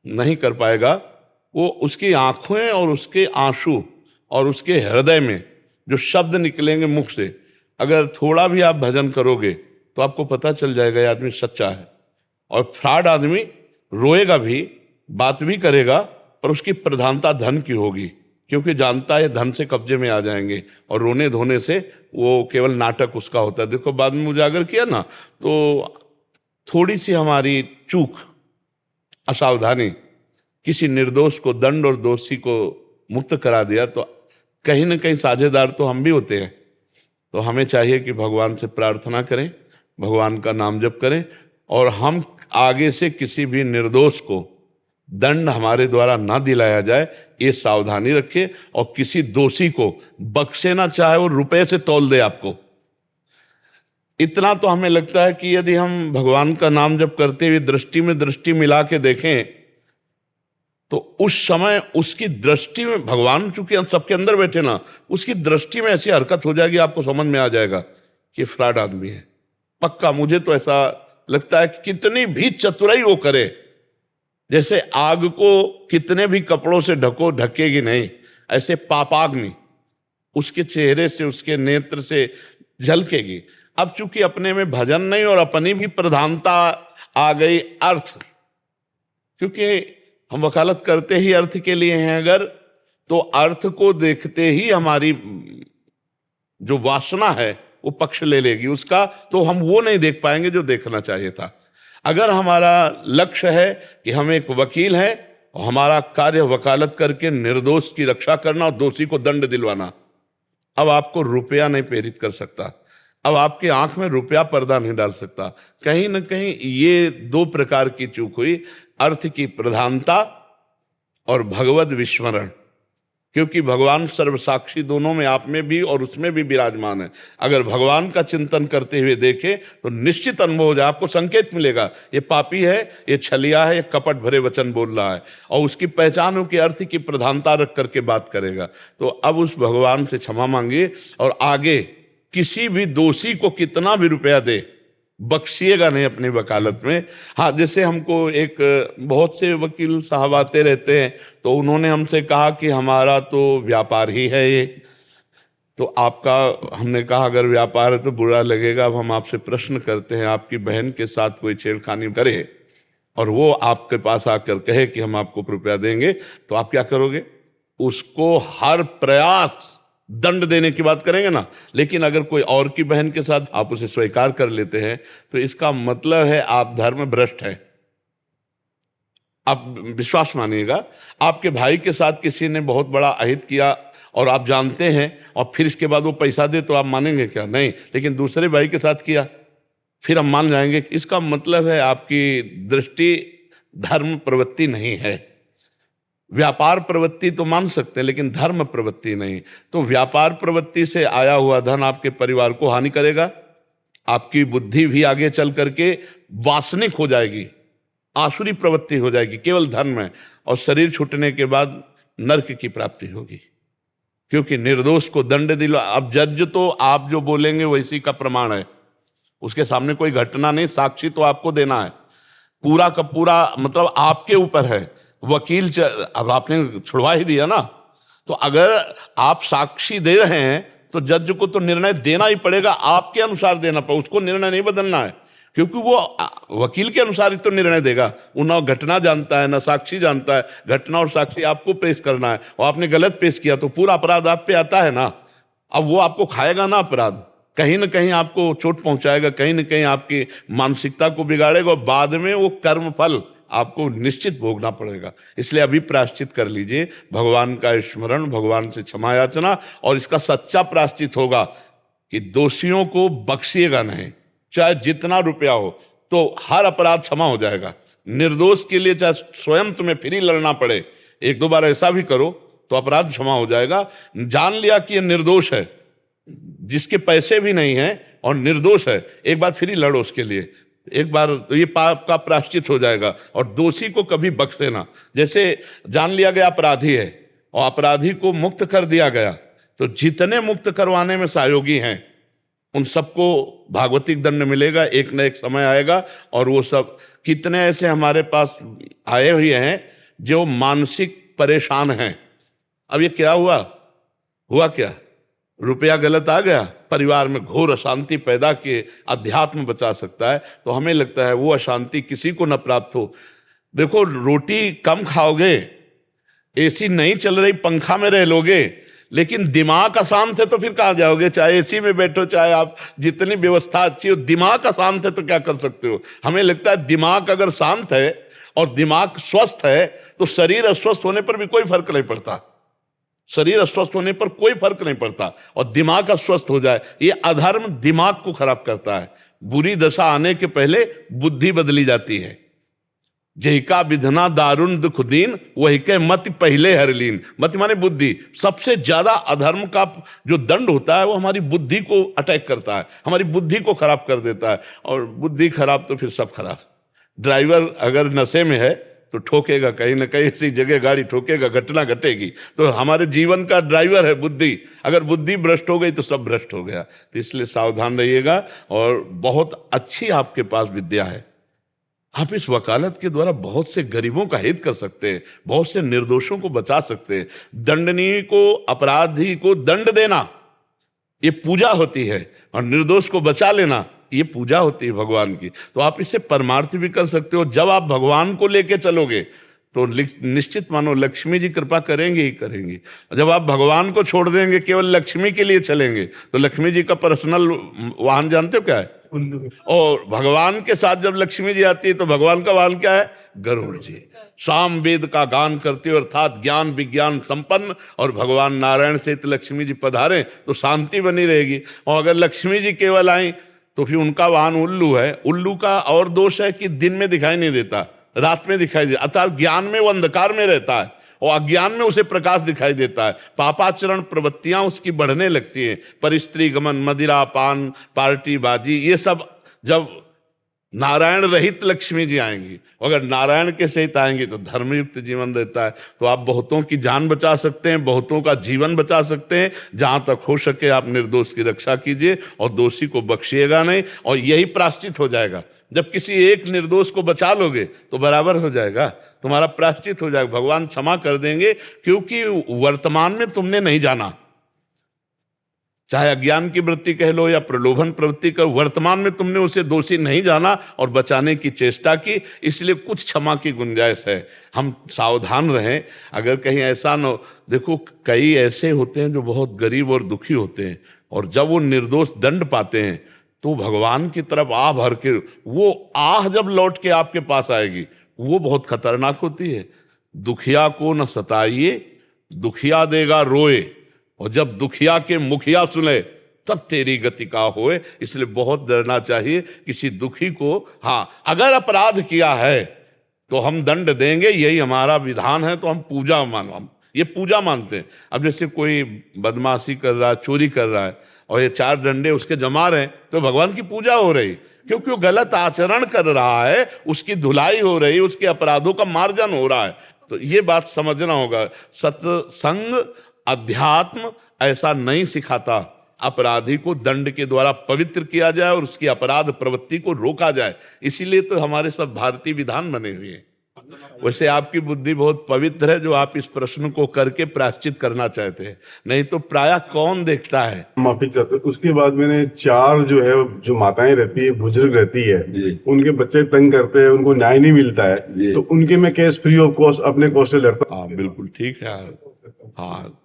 नहीं कर पाएगा, वो उसकी आंखें और उसके आंसू और उसके हृदय में जो शब्द निकलेंगे मुख से, अगर थोड़ा भी आप भजन करोगे तो आपको पता चल जाएगा ये आदमी सच्चा है। और फ्रॉड आदमी रोएगा भी, बात भी करेगा, पर उसकी प्रधानता धन की होगी, क्योंकि जानता है धन से कब्जे में आ जाएंगे, और रोने धोने से वो केवल नाटक उसका होता है। देखो बाद में उजागर किया ना, तो थोड़ी सी हमारी चूक, असावधानी किसी निर्दोष को दंड और दोषी को मुक्त करा दिया, तो कहीं ना कहीं साझेदार तो हम भी होते हैं। तो हमें चाहिए कि भगवान से प्रार्थना करें, भगवान का नाम जप करें, और हम आगे से किसी भी निर्दोष को दंड हमारे द्वारा ना दिलाया जाए, ये सावधानी रखें। और किसी दोषी को बख्शे ना, चाहे वो रुपए से तौल दे आपको। इतना तो हमें लगता है कि यदि हम भगवान का नाम जप करते हुए दृष्टि में दृष्टि मिला के देखें, तो उस समय उसकी दृष्टि में, भगवान चूंकि हम सबके अंदर बैठे ना, उसकी दृष्टि में ऐसी हरकत हो जाएगी, आपको समझ में आ जाएगा कि फ्रॉड आदमी है पक्का। मुझे तो ऐसा लगता है कि कितनी भी चतुराई वो करे, जैसे आग को कितने भी कपड़ों से ढको ढकेगी नहीं, ऐसे पापाग्नि उसके चेहरे से, उसके नेत्र से झलकेगी। अब चूंकि अपने में भजन नहीं और अपनी भी प्रधानता आ गई अर्थ, क्योंकि हम वकालत करते ही अर्थ के लिए हैं, अगर तो अर्थ को देखते ही हमारी जो वासना है वो पक्ष ले लेगी उसका, तो हम वो नहीं देख पाएंगे जो देखना चाहिए था। अगर हमारा लक्ष्य है कि हम एक वकील हैं और हमारा कार्य वकालत करके निर्दोष की रक्षा करना और दोषी को दंड दिलवाना, अब आपको रुपया नहीं प्रेरित कर सकता, अब आपके आंख में रुपया पर्दा नहीं डाल सकता। कहीं ना कहीं ये दो प्रकार की चूक हुई, अर्थ की प्रधानता और भगवद विस्मरण, क्योंकि भगवान सर्वसाक्षी दोनों में, आप में भी और उसमें भी विराजमान है। अगर भगवान का चिंतन करते हुए देखें तो निश्चित अनुभव हो जाए, आपको संकेत मिलेगा ये पापी है, ये छलिया है, ये कपट भरे वचन बोल रहा है, और उसकी पहचान हो कि अर्थ की प्रधानता रख करके बात करेगा। तो अब उस भगवान से क्षमा मांगिए, और आगे किसी भी दोषी को कितना भी रुपया दे, बख्शिएगा नहीं अपनी वकालत में। हाँ, जैसे हमको एक बहुत से वकील साहब आते रहते हैं, तो उन्होंने हमसे कहा कि हमारा तो व्यापार ही है ये, तो आपका, हमने कहा अगर व्यापार है तो बुरा लगेगा। अब हम आपसे प्रश्न करते हैं, आपकी बहन के साथ कोई छेड़खानी करे और वो आपके पास आकर कहे कि हम आपको रुपया देंगे, तो आप क्या करोगे? उसको हर प्रयास दंड देने की बात करेंगे ना। लेकिन अगर कोई और की बहन के साथ आप उसे स्वीकार कर लेते हैं, तो इसका मतलब है आप धर्म भ्रष्ट हैं। आप विश्वास मानिएगा, आपके भाई के साथ किसी ने बहुत बड़ा अहित किया और आप जानते हैं, और फिर इसके बाद वो पैसा दे, तो आप मानेंगे क्या? नहीं। लेकिन दूसरे भाई के साथ किया, फिर हम मान जाएंगे। इसका मतलब है आपकी दृष्टि धर्म प्रवृत्ति नहीं है। व्यापार प्रवृत्ति तो मान सकते हैं, लेकिन धर्म प्रवृत्ति नहीं। तो व्यापार प्रवृत्ति से आया हुआ धन आपके परिवार को हानि करेगा, आपकी बुद्धि भी आगे चल करके वासनिक हो जाएगी, आसुरी प्रवृत्ति हो जाएगी केवल धन में, और शरीर छूटने के बाद नरक की प्राप्ति होगी, क्योंकि निर्दोष को दंड दिला। अब जज तो आप जो बोलेंगे वैसी का प्रमाण है, उसके सामने कोई घटना नहीं, साक्षी तो आपको देना है, पूरा का पूरा मतलब आपके ऊपर है। वकील अब आपने छुड़वा ही दिया ना, तो अगर आप साक्षी दे रहे हैं तो जज को तो निर्णय देना ही पड़ेगा, आपके अनुसार देना पड़ेगा, उसको निर्णय नहीं बदलना है, क्योंकि वो वकील के अनुसार ही तो निर्णय देगा। वो ना घटना जानता है ना साक्षी जानता है, घटना और साक्षी आपको पेश करना है, और आपने गलत पेश किया तो पूरा अपराध आप पे आता है ना। अब वो आपको खाएगा ना अपराध, कहीं ना कहीं आपको चोट पहुंचाएगा, कहीं ना कहीं आपकी मानसिकता को बिगाड़ेगा, और बाद में वो कर्म फल आपको निश्चित भोगना पड़ेगा। इसलिए अभी प्रायश्चित कर लीजिए, भगवान का स्मरण, भगवान से क्षमा याचना, और इसका सच्चा प्रायश्चित होगा कि दोषियों को बख्शिएगा नहीं, चाहे जितना रुपया हो, तो हर अपराध क्षमा हो जाएगा। निर्दोष के लिए चाहे स्वयं तुम्हें फिर लड़ना पड़े, एक दो बार ऐसा भी करो तो अपराध क्षमा हो जाएगा। जान लिया कि ये निर्दोष है, जिसके पैसे भी नहीं हैं और निर्दोष है, एक बार फिर लड़ो उसके लिए, एक बार तो ये पाप का प्रायश्चित हो जाएगा। और दोषी को कभी बख्श देना, जैसे जान लिया गया अपराधी है और अपराधी को मुक्त कर दिया गया, तो जितने मुक्त करवाने में सहयोगी हैं उन सबको भागवतिक दंड मिलेगा, एक न एक समय आएगा। और वो सब कितने ऐसे हमारे पास आए हुए हैं जो मानसिक परेशान हैं। अब ये क्या हुआ क्या? रुपया गलत आ गया, परिवार में घोर अशांति पैदा किए। अध्यात्म बचा सकता है, तो हमें लगता है वो अशांति किसी को न प्राप्त हो। देखो, रोटी कम खाओगे, एसी नहीं चल रही, पंखा में रह लोगे, लेकिन दिमाग अशांत है तो फिर कहाँ जाओगे? चाहे एसी में बैठो, चाहे आप जितनी व्यवस्था अच्छी हो, दिमाग अशांत है तो क्या कर सकते हो? हमें लगता है दिमाग अगर शांत है और दिमाग स्वस्थ है तो शरीर अस्वस्थ होने पर भी कोई फर्क नहीं पड़ता। शरीर अस्वस्थ होने पर कोई फर्क नहीं पड़ता, और दिमाग अस्वस्थ हो जाए, ये अधर्म दिमाग को खराब करता है। बुरी दशा आने के पहले बुद्धि बदली जाती है। जहिका विधना दारुण दुख दीन, वही के मत पहले हरलीन। मत माने बुद्धि। सबसे ज्यादा अधर्म का जो दंड होता है वो हमारी बुद्धि को अटैक करता है, हमारी बुद्धि को खराब कर देता है, और बुद्धि खराब तो फिर सब खराब। ड्राइवर अगर नशे में है तो ठोकेगा, कहीं ना कहीं ऐसी जगह गाड़ी ठोकेगा, घटना घटेगी। तो हमारे जीवन का ड्राइवर है बुद्धि, अगर बुद्धि भ्रष्ट हो गई तो सब भ्रष्ट हो गया। तो इसलिए सावधान रहिएगा। और बहुत अच्छी आपके पास विद्या है, आप इस वकालत के द्वारा बहुत से गरीबों का हित कर सकते हैं, बहुत से निर्दोषों को बचा सकते हैं। दंडनीय को, अपराधी को दंड देना ये पूजा होती है, और निर्दोष को बचा लेना ये पूजा होती है भगवान की। तो आप इसे परमार्थ भी कर सकते हो। जब आप भगवान को लेके चलोगे तो निश्चित मानो लक्ष्मी जी कृपा करेंगे ही करेंगे। जब आप भगवान को छोड़ देंगे, केवल लक्ष्मी के लिए चलेंगे, तो लक्ष्मी जी का पर्सनल वाहन जानते हो क्या है? और भगवान के साथ जब लक्ष्मी जी आती है तो भगवान का वाहन क्या है? गरुड़ जी। साम वेद का गान करते हो, अर्थात ज्ञान विज्ञान संपन्न, और भगवान नारायण सहित लक्ष्मी जी पधारे तो शांति बनी रहेगी। और अगर लक्ष्मी जी केवल आई तो फिर उनका वाहन उल्लू है। उल्लू का और दोष है कि दिन में दिखाई नहीं देता, रात में दिखाई देता, अर्थात ज्ञान में वो अंधकार में रहता है और अज्ञान में उसे प्रकाश दिखाई देता है। पापाचरण प्रवृत्तियां उसकी बढ़ने लगती हैं, परिस्त्री गमन, मदिरा पान, पार्टी बाजी, ये सब जब नारायण रहित लक्ष्मी जी आएंगी, अगर नारायण के सहित आएंगी तो धर्मयुक्त जीवन रहता है। तो आप बहुतों की जान बचा सकते हैं, बहुतों का जीवन बचा सकते हैं। जहां तक हो सके आप निर्दोष की रक्षा कीजिए और दोषी को बख्शिएगा नहीं, और यही प्रायश्चित हो जाएगा। जब किसी एक निर्दोष को बचा लोगे तो बराबर हो जाएगा, तुम्हारा प्रायश्चित हो जाएगा, भगवान क्षमा कर देंगे। क्योंकि वर्तमान में तुमने नहीं जाना, चाहे अज्ञान की वृत्ति कह लो या प्रलोभन प्रवृत्ति का, वर्तमान में तुमने उसे दोषी नहीं जाना और बचाने की चेष्टा की, इसलिए कुछ क्षमा की गुंजाइश है। हम सावधान रहें, अगर कहीं ऐसा न हो। देखो, कई ऐसे होते हैं जो बहुत गरीब और दुखी होते हैं, और जब वो निर्दोष दंड पाते हैं तो भगवान की तरफ आह भर के, वो आह जब लौट के आपके पास आएगी वो बहुत खतरनाक होती है। दुखिया को न सताइए, दुखिया देगा रोए, और जब दुखिया के मुखिया सुने तब तेरी गति का होए। इसलिए बहुत डरना चाहिए किसी दुखी को। हाँ, अगर अपराध किया है तो हम दंड देंगे, यही हमारा विधान है, तो हम पूजा ये पूजा मानते हैं। अब जैसे कोई बदमाशी कर रहा है, चोरी कर रहा है, और ये 4 डंडे उसके जमा रहे हैं, तो भगवान की पूजा हो रही, क्योंकि वो गलत आचरण कर रहा है, उसकी धुलाई हो रही, उसके अपराधों का मार्जन हो रहा है। तो ये बात समझना होगा। सत्संग अध्यात्म ऐसा नहीं सिखाता, अपराधी को दंड के द्वारा पवित्र किया जाए और उसकी अपराध प्रवृत्ति को रोका जाए। इसीलिए तो हमारे सब भारतीय विधान बने हुए हैं। वैसे आपकी बुद्धि बहुत पवित्र है जो आप इस प्रश्न को करके प्रायश्चित करना चाहते हैं, नहीं तो प्रायः कौन देखता है। माफी चाहते। उसके बाद मैंने 4 जो है, जो माताएं रहती है, बुजुर्ग रहती है, उनके बच्चे तंग करते हैं, उनको न्याय नहीं मिलता है, तो उनके मैं केस फ्री ऑफ कॉस्ट अपने कॉस्ट से लड़ता हूं। हाँ बिल्कुल ठीक है। हाँ,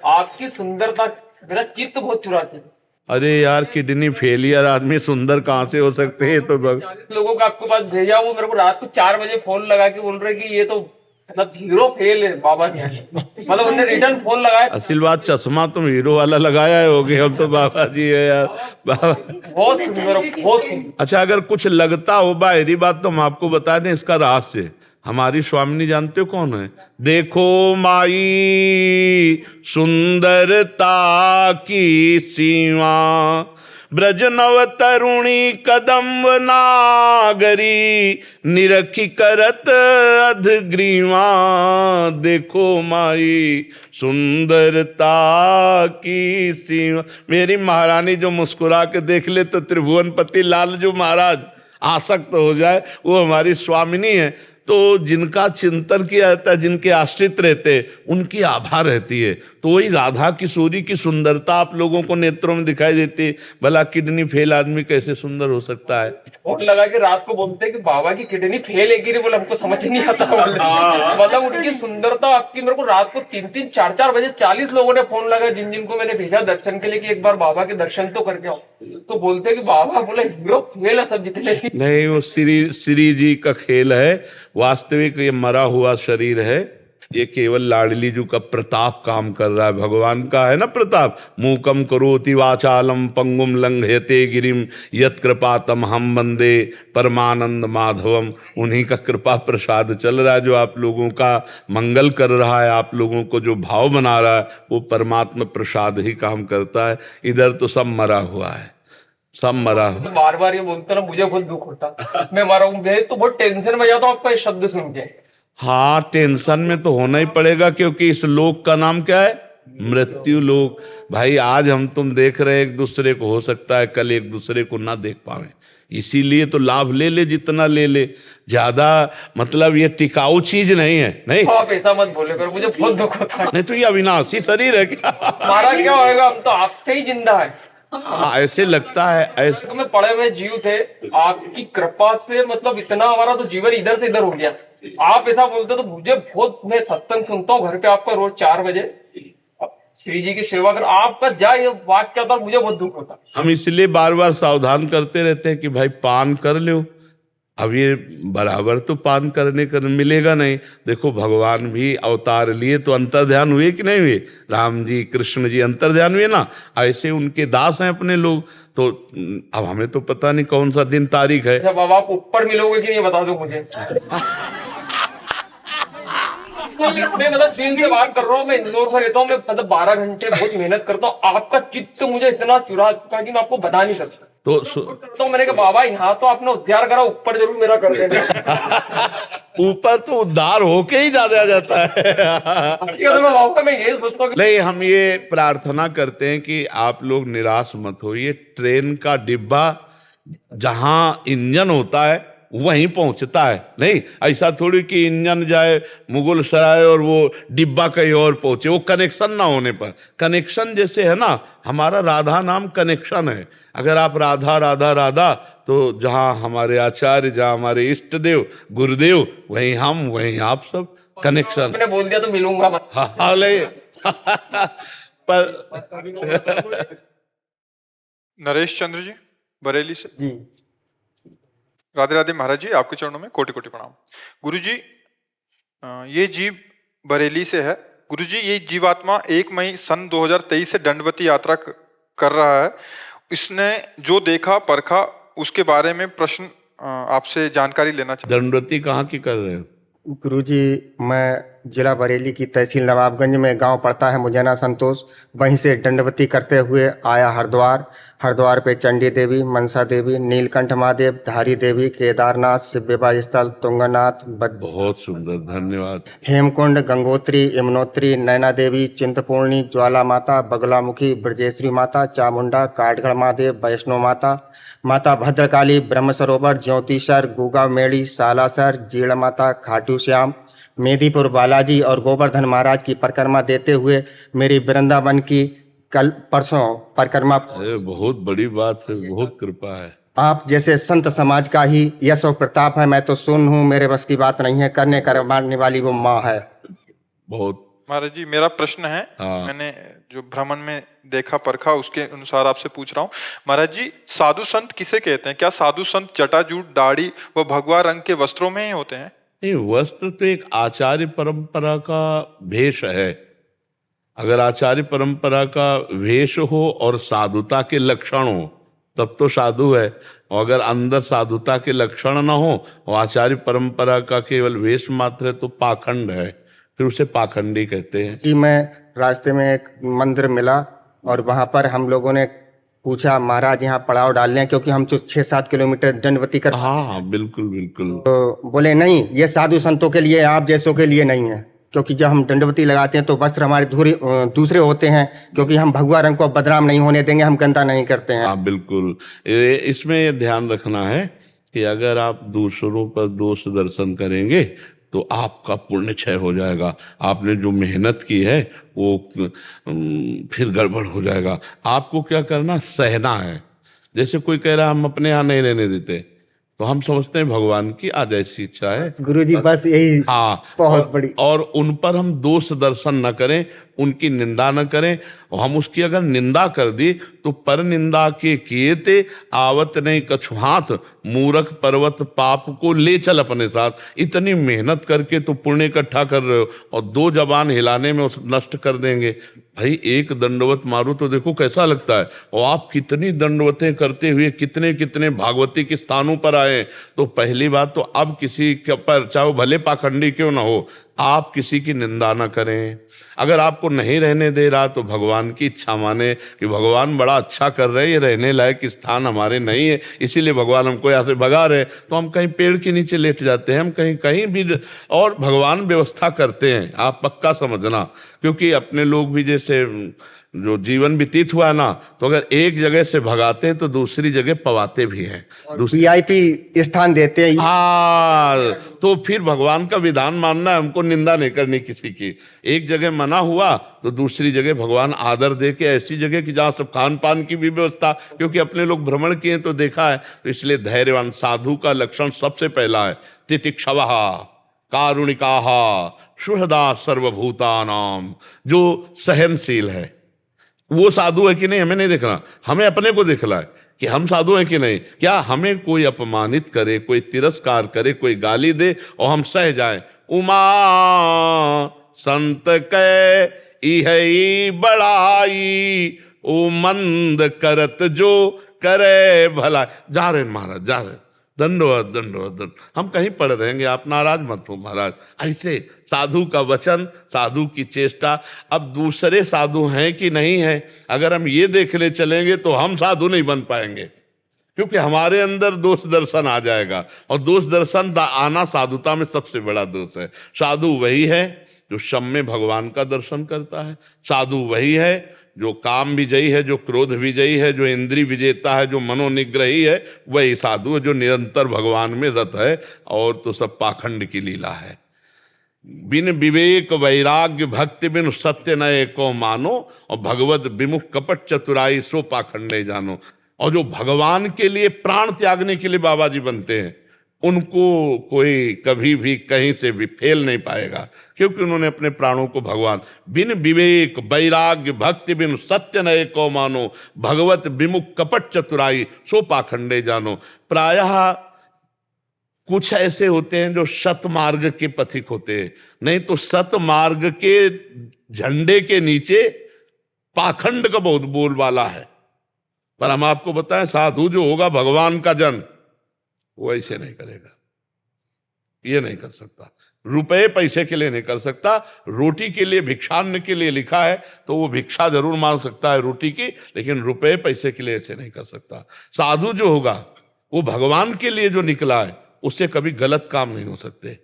आपकी सुंदरता मेरा चित्त बहुत चुराती है। अरे यार, किडनी फेलियर आदमी सुंदर कहाँ से हो सकते हैं? तो लोगों का आपके पास भेजा, वो मेरे को रात को 4 बजे फोन लगा के बोल रहे कि ये तो मतलब हीरो फेल है बाबा के यहाँ। मतलब उन्होंने रिटर्न फोन लगाया। असल बात, चश्मा तुम हीरो वाला लगाया होगे, हम तो बाबा जी है यार। बाबा बहुत सुंदर, बहुत सुंदर। अच्छा, अगर कुछ लगता हो बाहरी बात तो हम आपको बता दें इसका रहस्य। हमारी स्वामिनी जानते हो कौन है? देखो माई सुंदरता की सीमा, ब्रज नव तरुणी कदम्ब नागरी, निरखी करत अधग्रीवा। देखो माई सुंदरता की सीमा। मेरी महारानी जो मुस्कुरा के देख ले तो त्रिभुवनपति लाल जो महाराज आसक्त हो जाए, वो हमारी स्वामिनी है। तो जिनका चिंतन किया जाता है, जिनके आश्रित रहते हैं, उनकी आभा रहती है। तो वही राधा किशोरी की सुंदरता आप लोगों को नेत्रों में दिखाई देती है। भला किडनी फेल आदमी कैसे सुंदर हो सकता है? फोन लगा के रात को बोलते हैं कि बाबा की किडनी फेल है कि नहीं, बोले हमको समझ नहीं आता। मतलब उनकी सुंदरता आपकी, मेरे को रात को 3-3, 4-4 बजे 40 लोगों ने फोन लगा, जिन जिनको मैंने भेजा दर्शन के लिए कि एक बार बाबा के दर्शन तो करके आओ। तो बोलते हैं कि बाबा बोले हीरो फेल है सब जितने। नहीं, वो श्री जी का खेल है। वास्तविक ये मरा हुआ शरीर है, ये केवल लाडली जी का प्रताप काम कर रहा है। भगवान का है ना प्रताप। मूकम करोति वाचालम पंगुम लंघयते गिरिम यत कृपा तम हम वंदे परमानंद माधवम। उन्हीं का कृपा प्रसाद चल रहा है, जो आप लोगों का मंगल कर रहा है, आप लोगों को जो भाव बना रहा है, वो परमात्मा प्रसाद ही काम करता है। इधर तो सब मरा हुआ है, सब मरा हुआ। बार बार ये बोलते ना, मुझे बहुत दुख होता। मैं मरा हूँ, मैं तो बहुत टेंशन में जाता हूँ आपका ये शब्द सुन के। हाँ, टेंशन में तो होना ही पड़ेगा, क्योंकि इस लोक का नाम क्या है? मृत्यु लोक। भाई आज हम तुम देख रहे हैं एक दूसरे को, हो सकता है कल एक दूसरे को ना देख पावे। इसीलिए तो लाभ ले ले जितना ले ले, ज्यादा मतलब ये टिकाऊ चीज नहीं है। नहीं आप ऐसा मत बोले कर, मुझे बहुत दुख होता है। नहीं तो ये अविनाशी शरीर है क्या? हमारा क्या होएगा, हम तो आपसे ही जिंदा है। हाँ, ऐसे लगता है ऐसे। में पड़े हुए जीव थे, आपकी कृपा से मतलब इतना हमारा तो जीवन इधर से इधर हो गया। आप ऐसा बोलते तो मुझे बहुत, मैं सत्संग सुनता हूँ घर पे आपका रोज 4 बजे, श्री जी की सेवा कर, आपका जाए वाक्य था, मुझे बहुत दुख होता। हम इसलिए बार बार सावधान करते रहते हैं कि भाई पान कर लो। अब ये बराबर तो पान करने कर मिलेगा नहीं। देखो भगवान भी अवतार लिए तो अंतर्ध्यान हुए कि नहीं हुए? राम जी कृष्ण जी अंतर्ध्यान हुए ना, ऐसे उनके दास हैं अपने लोग। तो अब हमें तो पता नहीं कौन सा दिन तारीख है। जब अब आप ऊपर मिलोगे कि नहीं बता दो मुझे। मैं मतलब दिन से बात कर रहा हूँ, मैं इंदौर में रहता हूँ, मैं मतलब 12 घंटे बहुत मेहनत करता हूँ। आपका चित्त मुझे इतना चुरा चुका कि मैं आपको बता नहीं सकता। तो मैंने कहा बाबा यहाँ तो आपने उद्धार करा, ऊपर जरूर मेरा कर देना। ऊपर तो उद्धार होके ही ज्यादा जाता है। मैं ये सोचता हूँ नहीं, हम ये प्रार्थना करते हैं कि आप लोग निराश मत होइए। ट्रेन का डिब्बा जहां इंजन होता है वहीं पहुंचता है। नहीं ऐसा थोड़ी कि इंजन जाए मुगल सराय और वो डिब्बा कहीं और पहुंचे, वो कनेक्शन ना होने पर। कनेक्शन जैसे है ना, हमारा राधा नाम कनेक्शन है। अगर आप राधा राधा राधा, तो जहाँ हमारे आचार्य, जहाँ हमारे इष्ट देव गुरुदेव, वहीं हम, वहीं आप, सब कनेक्शन। मैंने बोल दिया तो मिलूंगा मत। हाँ पर नरेश चंद्र जी बरेली से। राधे राधे महाराज जी, आपके चरणों में कोटि कोटि प्रणाम। गुरु जी, ये जीव बरेली से है। गुरु जी, ये जीवात्मा 1 मई सन 2023 से दंडवती यात्रा कर रहा है। इसने जो देखा परखा उसके बारे में प्रश्न आपसे जानकारी लेना चाहता। दंडवती कहाँ की कर रहे हो? गुरुजी, मैं जिला बरेली की तहसील नवाबगंज में गांव पड़ता है मुजैना संतोष, वहीं से दंडवती करते हुए आया हरिद्वार। हरिद्वार पे चंडी देवी, मनसा देवी, नीलकंठ महादेव, धारी देवी, केदारनाथ, शिवविवाह स्थल, तुंगनाथ, बहुत सुंदर, धन्यवाद। हेमकुंड, गंगोत्री, यमुनोत्री, नैना देवी, चिंतपूर्णी, ज्वाला माता, बगलामुखी, ब्रजेश्वरी माता, चामुंडा, काठगढ़ महादेव, वैष्णो माता, माता भद्रकाली, ब्रह्म सरोवर, ज्योतिषर, गुगा मेड़ी, सालासर, जीड़ माता, खाटू श्याम, मेदीपुर बालाजी और गोवर्धन महाराज की परिक्रमा देते हुए मेरी वृंदावन की कल परसों परिक्रमा। अरे बहुत बड़ी बात है, बहुत कृपा है। आप जैसे संत समाज का ही यश और प्रताप है। मैं तो सुन हूँ, मेरे बस की बात नहीं है, करने करवाने वाली वो माँ है। बहुत महाराज जी मेरा प्रश्न है, हाँ। मैंने जो भ्रमण में देखा परखा उसके अनुसार आपसे पूछ रहा हूँ। महाराज जी साधु संत किसे कहते हैं? क्या साधु संत जटाजूट दाढ़ी व भगवा रंग के वस्त्रों में ही होते हैं? नहीं, वस्त्र तो एक आचार्य परंपरा का भेष है। अगर आचार्य परंपरा का वेश हो और साधुता के लक्षण हो तब तो साधु है, और अगर अंदर साधुता के लक्षण ना हो और आचार्य परंपरा का केवल वेश मात्र है तो पाखंड है, फिर उसे पाखंडी कहते हैं। जी मैं रास्ते में एक मंदिर मिला और वहाँ पर हम लोगों ने पूछा महाराज यहाँ पड़ाव डाल लें, क्योंकि हम जो 6-7 किलोमीटर दंडवती कर, हाँ बिल्कुल बिल्कुल। तो बोले नहीं ये साधु संतों के लिए, आप जैसों के लिए नहीं है, क्योंकि जब हम दंडवती लगाते हैं तो वस्त्र हमारे दूसरे होते हैं, क्योंकि हम भगवा रंग को बदनाम नहीं होने देंगे, हम गंदा नहीं करते हैं। हाँ बिल्कुल, इसमें ये ध्यान रखना है कि अगर आप दूसरों पर दोष दर्शन करेंगे तो आपका पुण्य क्षय हो जाएगा, आपने जो मेहनत की है वो फिर गड़बड़ हो जाएगा। आपको क्या करना, सहना है। जैसे कोई कह रहा हम अपने यहाँ नहीं रहने देते, तो हम समझते हैं भगवान की आज ऐसी इच्छा है। गुरुजी बस यही हाँ, बहुत बड़ी, और उन पर हम दोष दर्शन न करें, उनकी निंदा न करें, और हम उसकी अगर निंदा कर दी तो पर निंदा के किए थे आवत नहीं कछु हाथ, मूर्ख पर्वत पाप को ले चल अपने साथ। इतनी मेहनत करके तो पुण्य इकट्ठा कर रहे हो और 2 जबान हिलाने में उस नष्ट कर देंगे। भाई एक दंडवत मारो तो देखो कैसा लगता है, और आप कितनी दंडवतें करते हुए कितने कितने भागवती के स्थानों पर आए। तो पहली बात तो अब किसी के पर, चाहे वो भले पाखंडी क्यों ना हो, आप किसी की निंदा ना करें। अगर आपको नहीं रहने दे रहा तो भगवान की इच्छा माने कि भगवान बड़ा अच्छा कर रहे हैं, ये रहने लायक स्थान हमारे नहीं है, इसीलिए भगवान हमको यहाँ से भगा रहे, तो हम कहीं पेड़ के नीचे लेट जाते हैं, हम कहीं कहीं भी, और भगवान व्यवस्था करते हैं, आप पक्का समझना। क्योंकि अपने लोग भी जैसे जो जीवन व्यतीत हुआ ना, तो अगर एक जगह से भगाते हैं तो दूसरी जगह पवाते भी हैं, VIP स्थान देते हैं। हाँ, तो फिर भगवान का विधान मानना है, हमको निंदा नहीं करनी किसी की। एक जगह मना हुआ तो दूसरी जगह भगवान आदर दे के ऐसी जगह कि जहाँ सब खान पान की भी व्यवस्था, क्योंकि अपने लोग भ्रमण किए तो देखा है, तो इसलिए धैर्यवान साधु का लक्षण सबसे पहला है तितिक्षवः कारुणिकाः सुहृदा सर्वभूतानाम, जो सहनशील है। वो साधु है कि नहीं हमें नहीं देखना, हमें अपने को देखना है कि हम साधु हैं कि नहीं। क्या हमें कोई अपमानित करे, कोई तिरस्कार करे, कोई गाली दे और हम सह जाएं, उमा संत कै इहई बड़ाई, ओ मंद करत जो करे भला। जा रहे महाराज, जा रहे, दंडवत दंडवत दंड। हम कहीं पड़ रहेंगे, आप नाराज मत हो महाराज। ऐसे साधु का वचन, साधु की चेष्टा। अब दूसरे साधु हैं कि नहीं है, अगर हम ये देखने चलेंगे तो हम साधु नहीं बन पाएंगे, क्योंकि हमारे अंदर दोष दर्शन आ जाएगा, और दोष दर्शन आना साधुता में सबसे बड़ा दोष है। साधु वही है जो शम में भगवान का दर्शन करता है, साधु वही है जो काम विजयी है, जो क्रोध विजयी है, जो इंद्रिय विजेता है, जो मनोनिग्रही है, वही साधु है जो निरंतर भगवान में रत है। और तो सब पाखंड की लीला है। बिन विवेक वैराग्य भक्ति बिन सत्य नए को मानो, और भगवत विमुख कपट चतुराई सो पाखंडे जानो। और जो भगवान के लिए प्राण त्यागने के लिए बाबा जी बनते हैं, उनको कोई कभी भी कहीं से भी फेल नहीं पाएगा, क्योंकि उन्होंने अपने प्राणों को भगवान, बिन विवेक वैराग्य भक्ति बिन सत्य नए को मानो, भगवत विमुख कपट चतुराई सो पाखंडे जानो। प्रायः कुछ ऐसे होते हैं जो सतमार्ग के पथिक होते हैं, नहीं तो सतमार्ग के झंडे के नीचे पाखंड का बहुत बोलबाला है। पर हम आपको बताएं, साधु जो होगा भगवान का जन, वो ऐसे नहीं करेगा, ये नहीं कर सकता। रुपए पैसे के लिए नहीं कर सकता, रोटी के लिए, भिक्षान्न के लिए लिखा है तो वो भिक्षा जरूर मांग सकता है रोटी की, लेकिन रुपए पैसे के लिए ऐसे नहीं कर सकता। साधु जो होगा वो भगवान के लिए जो निकला है, उससे कभी गलत काम नहीं हो सकते,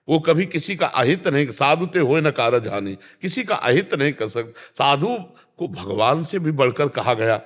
वो कभी किसी का अहित नहीं, साधु ते होए न कारज हानि, किसी का अहित नहीं कर सकता। साधु को भगवान से भी बढ़कर कहा गया।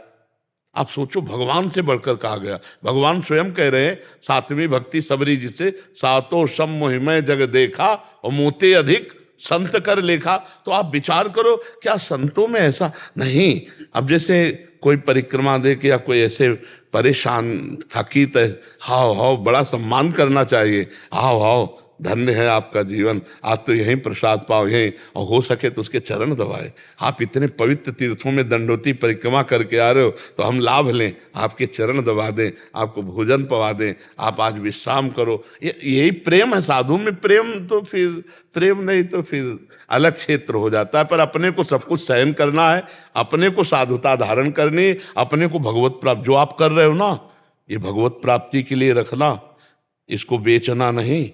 आप सोचो, भगवान से बढ़कर कहा गया। भगवान स्वयं कह रहे हैं, 7वीं भक्ति सबरी जिसे सातो सम मोहिमय जग देखा, और मोते अधिक संत कर लेखा। तो आप विचार करो, क्या संतों में ऐसा नहीं? अब जैसे कोई परिक्रमा दे के या कोई ऐसे परेशान थकित है, हाओ हाओ बड़ा सम्मान करना चाहिए, आओ आओ, धन्य है आपका जीवन, आप तो यहीं प्रसाद पाओ यहीं, और हो सके तो उसके चरण दबाए। आप इतने पवित्र तीर्थों में दंडोती परिक्रमा करके आ रहे हो, तो हम लाभ लें, आपके चरण दबा दें, आपको भोजन पवा दें, आप आज विश्राम करो। यही प्रेम है साधु में। प्रेम तो फिर प्रेम नहीं तो फिर अलग क्षेत्र हो जाता है। पर अपने को सब कुछ सहन करना है, अपने को साधुता धारण करनी, अपने को भगवत प्राप्त जो आप कर रहे हो ना, ये भगवत प्राप्ति के लिए रखना, इसको बेचना नहीं।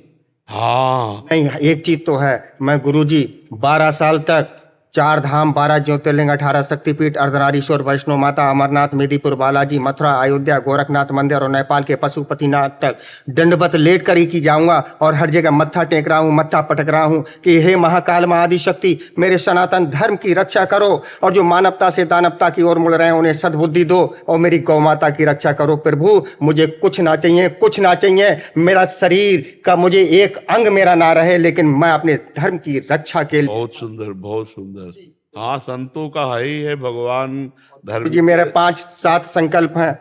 हाँ, नहीं, एक चीज तो है, मैं गुरुजी 12 साल तक 4 धाम 12 ज्योतिर्लिंग 18 शक्तिपीठ अर्धनारीश्वर वैष्णो माता अमरनाथ मेदिनीपुर बालाजी मथुरा अयोध्या गोरखनाथ मंदिर और नेपाल के पशुपतिनाथ तक दंडवत लेट कर ही की जाऊंगा, और हर जगह मत्था टेक रहा हूँ, मत्था पटक रहा हूँ कि हे महाकाल महाआदि शक्ति, मेरे सनातन धर्म की रक्षा करो, और जो मानवता से दानवता की ओर मुड़ रहे हैं उन्हें सद्बुद्धि दो, और मेरी गौ माता की रक्षा करो। प्रभु मुझे कुछ ना चाहिए, कुछ ना चाहिए, मेरा शरीर का मुझे एक अंग मेरा ना रहे, लेकिन मैं अपने धर्म की रक्षा के लिए। बहुत सुंदर, बहुत सुंदर। हाँ, संतों का है ही है भगवान धर्म। जी मेरे 5-7 संकल्प हैं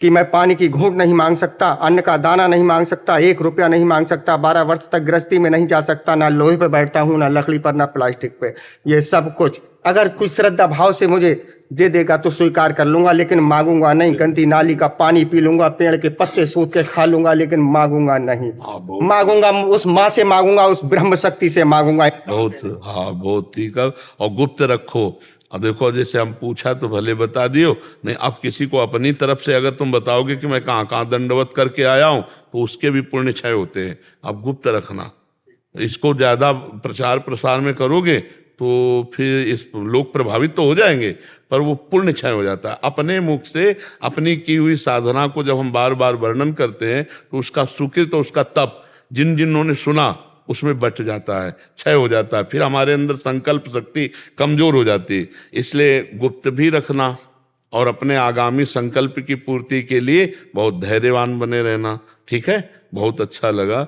कि मैं पानी की घूंट नहीं मांग सकता, अन्न का दाना नहीं मांग सकता, 1 रुपया नहीं मांग सकता, 12 वर्ष तक गृहस्थी में नहीं जा सकता, ना लोहे पे बैठता हूँ, ना लकड़ी पर, ना प्लास्टिक पे। ये सब कुछ अगर कुछ श्रद्धा भाव से मुझे दे देगा तो स्वीकार कर लूंगा, लेकिन मांगूंगा नहीं। गंदी नाली का पानी पी लूंगा, पेड़ के पत्ते सूत के खा लूंगा, लेकिन मांगूंगा नहीं। मांगूंगा उस माँ से मांगूंगा, उस ब्रह्म शक्ति से मांगूंगा। बहुत, हाँ, बहुत ठीक है। और गुप्त रखो। अब देखो, जैसे हम पूछा तो भले बता दियो, नहीं अब किसी को अपनी तरफ से अगर तुम बताओगे कि मैं कहाँ कहाँ दंडवत करके आया हूँ, तो उसके भी पुण्य क्षय होते हैं। अब गुप्त रखना, इसको ज्यादा प्रचार प्रसार में करोगे तो फिर इस लोग प्रभावित तो हो जाएंगे, पर वो पुण्य क्षय हो जाता है। अपने मुख से अपनी की हुई साधना को जब हम बार बार वर्णन करते हैं, तो उसका सुकृत और उसका तप जिन्होंने सुना उसमें बच जाता है, क्षय हो जाता है। फिर हमारे अंदर संकल्प शक्ति कमजोर हो जाती है। इसलिए गुप्त भी रखना, और अपने आगामी संकल्प की पूर्ति के लिए बहुत धैर्यवान बने रहना। ठीक है, बहुत अच्छा लगा।